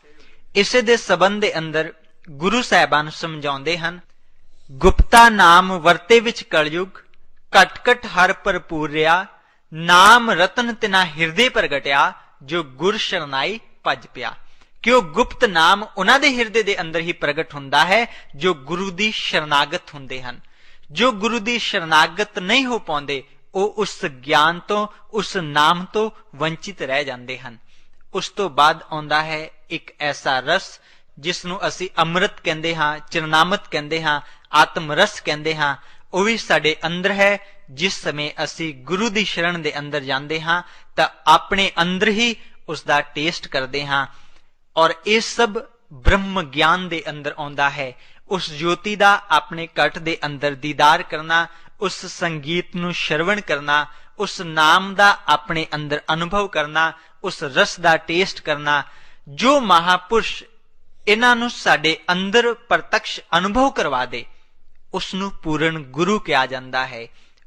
ਇਸੇ ਦੇ ਸੰਬੰਧ ਦੇ ਅੰਦਰ ਗੁਰੂ ਸਾਹਿਬਾਨ ਸਮਝਾਉਂਦੇ ਹਨ, ਗੁਪਤਾ ਨਾਮ ਵਰਤੇ ਵਿੱਚ ਕਲਯੁਗ, ਘਟ ਘਟ ਹਰ ਭਰਪੂਰ ਰਿਆ, ਨਾਮ ਰਤਨ ਤਿਨਾ ਹਿਰਦੇ ਪ੍ਰਗਟਿਆ, ਜੋ ਗੁਰ ਸ਼ਰਨਾਈ ਭਜ ਪਿਆ। ਕਿ ਉਹ ਗੁਪਤ ਨਾਮ ਉਹਨਾਂ ਦੇ ਹਿਰਦੇ ਦੇ ਅੰਦਰ ਹੀ ਪ੍ਰਗਟ ਹੁੰਦਾ ਹੈ ਜੋ ਗੁਰੂ ਦੀ ਸ਼ਰਨਾਗਤ ਹੁੰਦੇ ਹਨ। ਜੋ ਗੁਰੂ ਦੀ ਸ਼ਰਨਾਗਤ ਨਹੀਂ ਹੋ ਪਾਉਂਦੇ ਉਹ ਉਸ ਗਿਆਨ ਤੋਂ, ਉਸ ਨਾਮ ਤੋਂ ਵੰਚਿਤ ਰਹਿ ਜਾਂਦੇ ਹਨ। ਉਸ ਤੋਂ ਬਾਅਦ ਆਉਂਦਾ ਹੈ ਇੱਕ ਐਸਾ ਰਸ ਜਿਸ ਨੂੰ ਅਸੀਂ ਅੰਮ੍ਰਿਤ ਕਹਿੰਦੇ ਹਾਂ, ਚਰਨਾਮਤ ਕਹਿੰਦੇ ਹਾਂ, ਆਤਮ ਰਸ ਕਹਿੰਦੇ ਹਾਂ। ਉਹ ਵੀ ਸਾਡੇ ਅੰਦਰ ਹੈ। ਜਿਸ ਸਮੇਂ ਅਸੀਂ ਗੁਰੂ ਦੀ ਸ਼ਰਨ ਦੇ ਅੰਦਰ ਜਾਂਦੇ ਹਾਂ ਤਾਂ ਆਪਣੇ ਅੰਦਰ ਹੀ ਉਸ ਦਾ ਟੇਸਟ ਕਰਦੇ ਹਾਂ, ਔਰ ਇਹ ਸਭ ਬ੍ਰਹਮ ਗਿਆਨ ਦੇ ਅੰਦਰ ਆਉਂਦਾ ਹੈ। ਉਸ ਜੋਤੀ ਦਾ ਆਪਣੇ ਘਟ ਦੇ ਅੰਦਰ ਦੀਦਾਰ ਕਰਨਾ, ਉਸ ਸੰਗੀਤ ਨੂੰ ਸ਼ਰਵਣ ਕਰਨਾ, ਉਸ ਨਾਮ ਦਾ ਆਪਣੇ ਅੰਦਰ ਅਨੁਭਵ ਕਰਨਾ, ਉਸ ਰਸ ਦਾ ਟੇਸਟ ਕਰਨਾ। ਜੋ ਮਹਾਪੁਰਸ਼ ਇਹਨਾਂ ਨੂੰ ਸਾਡੇ ਅੰਦਰ ਪ੍ਰਤੱਖ ਅਨੁਭਵ ਕਰਵਾ ਦੇ ਉਸ ਨੂੰ ਪੂਰਨ ਗੁਰੂ ਕਿਹਾ ਜਾਂਦਾ ਹੈ,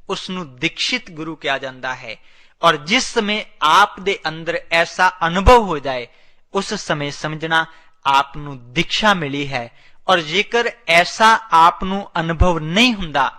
ਉਸ ਨੂੰ ਦੀਕਸ਼ਿਤ ਗੁਰੂ ਕਿਹਾ ਜਾਂਦਾ ਹੈ। ਔਰ ਜਿਸ ਸਮੇਂ ਆਪ ਦੇ ਅੰਦਰ ਐਸਾ ਅਨੁਭਵ ਹੋ ਜਾਏ ਉਸ ਸਮੇਂ ਸਮਝਣਾ ਆਪ ਨੂੰ ਦੀਕਸ਼ਾ ਮਿਲੀ ਹੈ। ਔਰ ਜੇਕਰ ਐਸਾ ਆਪ ਨੂੰ ਅਨੁਭਵ ਨਹੀਂ ਹੁੰਦਾ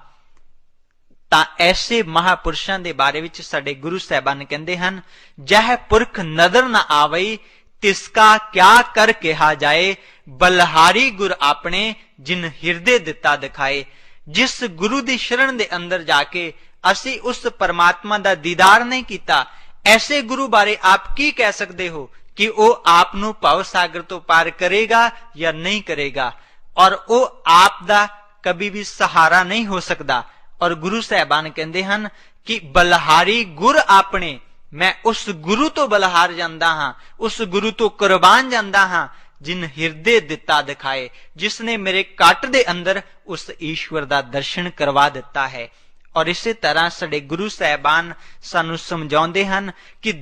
ਤਾਂ ਐਸੇ ਮਹਾਪੁਰਸ਼ਾਂ ਦੇ ਬਾਰੇ ਵਿੱਚ ਸਾਡੇ ਗੁਰੂ ਸਾਹਿਬਾਨ ਕਹਿੰਦੇ ਹਨ, ਜਹ ਪੁਰਖ ਨਦਰ ਨ ਆਵਈ, ਤਿਸਕਾ ਕਿਆ ਕਰ ਕਿਹਾ ਜਾਏ, ਬਲਹਾਰੀ ਗੁਰ ਆਪਣੇ ਜਿਨ ਹਿਰਦੇ ਦਿੱਤਾ ਦਿਖਾਏ। ਜਿਸ ਗੁਰੂ ਦੀ ਸ਼ਰਨ ਦੇ ਅੰਦਰ ਜਾ ਕੇ ਅਸੀਂ ਉਸ ਪਰਮਾਤਮਾ ਦਾ ਦੀਦਾਰ ਨਹੀਂ ਕੀਤਾ, ਐਸੇ ਗੁਰੂ ਬਾਰੇ ਆਪ ਕੀ ਕਹਿ ਸਕਦੇ ਹੋ ਕਿ ਉਹ ਆਪ ਨੂੰ ਭਵ ਸਾਗਰ ਤੋਂ ਪਾਰ ਕਰੇਗਾ ਜਾਂ ਨਹੀਂ ਕਰੇਗਾ। ਔਰ ਉਹ ਆਪ ਦਾ ਕभी ਵੀ ਸਹਾਰਾ ਨਹੀਂ ਹੋ ਸਕਦਾ। ਔਰ ਗੁਰੂ ਸਾਹਿਬਾਨ ਕਹਿੰਦੇ ਹਨ ਕਿ ਬਲਹਾਰੀ ਗੁਰ ਆਪਣੇ, ਮੈਂ ਉਸ ਗੁਰੂ ਤੋਂ ਬਲਹਾਰ ਜਾਂਦਾ ਹਾਂ, ਉਸ ਗੁਰੂ ਤੋਂ ਕੁਰਬਾਨ ਜਾਂਦਾ ਹਾਂ ਜਿਨ ਹਿਰਦੇ ਦਿੱਤਾ ਦਿਖਾਏ, ਜਿਸ ਨੇ ਮੇਰੇ ਘਟ ਦੇ ਅੰਦਰ ਉਸ ਈਸ਼ਵਰ ਦਾ ਦਰਸ਼ਨ ਕਰਵਾ ਦਿੱਤਾ ਹੈ। ਔਰ ਇਸੇ ਤਰ੍ਹਾਂ ਸਾਡੇ ਗੁਰੂ ਸਾਹਿਬਾਨ ਸਾਨੂੰ ਸਮਝਾਉਂਦੇ ਹਨ ਕਿ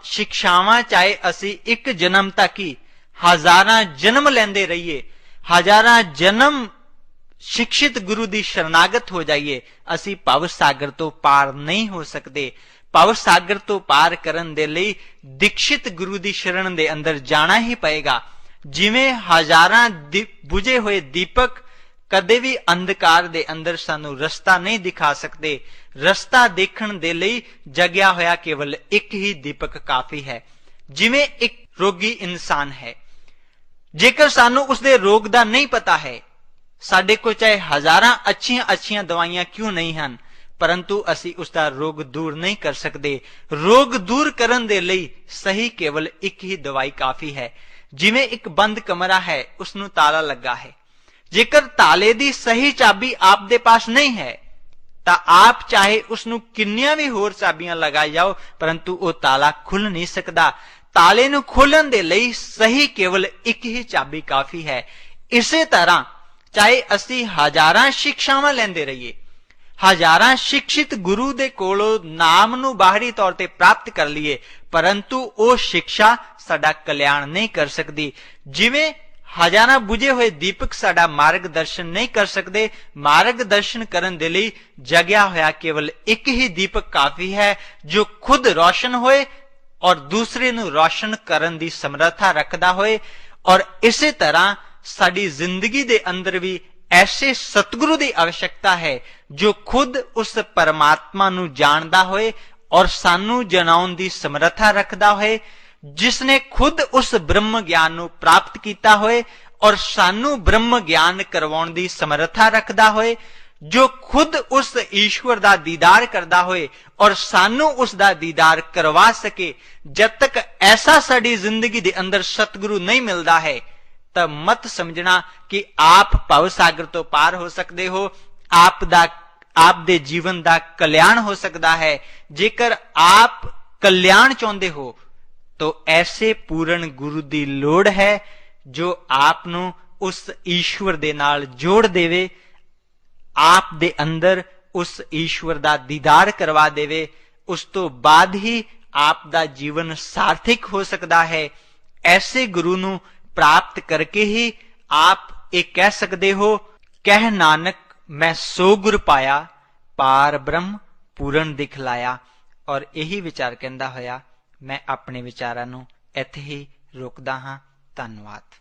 ਸਿੱਖਿਆਵਾਂ ਚਾਹੇ ਅਸੀਂ ਇੱਕ ਜਨਮ ਤੱਕ ਹੀ ਹਜ਼ਾਰਾਂ ਜਨਮ ਲੈਂਦੇ ਰਹੀਏ, ਹਜ਼ਾਰਾਂ ਜਨਮ शिक्षित गुरु दी शरणागत हो जाइए, असी भव सागर तो पार नहीं हो सकते। भव सागर तो पार करन दे लई दीक्षित गुरु दी शरण दे अंदर जाना ही पएगा। जिवें हजारां बुझे हुए दीपक कदे भी अंधकार दे अंदर सानू रस्ता नहीं दिखा सकते, रस्ता देखण दे लई जगया होया केवल एक ही दीपक काफी है। जिवें एक रोगी इंसान है, जेकर सानू उसदे रोग दा नहीं पता है, साडे को चाहे हजारां अच्छियां अच्छियां दवाइयां क्यों नहीं हन, परंतु असी उसका रोग दूर नहीं कर सकते। रोग दूर करन दे लई सही केवल एक ही दवाई काफी है। जिवें एक बंद कमरा है, उसनू ताला लगा है, जेकर ताले दी सही चाबी आप दे पास नहीं है ता आप चाहे उसनू किन्नियां भी होर चाबियां लगाई जाओ, परंतु वो ताला खुल नहीं सकता। ताले नू खोलन दे लई सही केवल एक ही चाबी काफी है। इसे तरह चाहे असी हजारां शिक्षावां लेंदे रहिए, हजारां शिक्षित गुरु दे कोलों नाम नू बाहरी तौर ते प्राप्त कर लीए, परंतु वो शिक्षा साडा कल्याण नहीं कर सकती। जिवें हजारां बुझे हुए दीपक साडा मार्गदर्शन नहीं कर सकते, मार्गदर्शन करन दे लई जगया होया केवल एक ही दीपक काफी है, जो खुद रोशन होए और दूसरे नू रोशन करन दी समर्था रखदा होए। और इसे तरह साडी जिंदगी दे अंदर भी ऐसे सतगुरु की आवश्यकता है जो खुद उस परमात्मा नू जानदा होए और सानू जनाउन दी समर्था रखदा होए, जिसने खुद उस ब्रह्म ज्ञान नू प्राप्त कीता होए और सानू ब्रह्म ज्ञान करवाउण दी समर्था रखदा होए, जो खुद उस ईश्वर दा दीदार करदा होए और सानू उस दा दीदार करवा सके। जब तक ऐसा साडी जिंदगी दे अंदर सतगुरु नहीं मिलता है तब मत समझना कि आप भव सागर तो पार हो सकते हो, आप दे जीवन दा कल्याण हो सकता है। जेकर आप कल्याण चाहते हो तो ऐसे पूर्ण गुरु दी लोड़ है जो आपनू उस ईश्वर दे नाल जोड़ देवे, आप दे अंदर उस ईश्वर दा दीदार करवा देवे। उस तो बाद ही आप दा जीवन सार्थक हो सकता है। ऐसे गुरु नू प्राप्त करके ही आप एक कह सकते हो, कह नानक मैं सो गुर पाया, पार ब्रह्म पूर्ण दिखलाया। और यही विचार कहंदा होया मैं अपने विचारां नू इत्थे ही रोकदा हां। ਧੰਨਵਾਦ।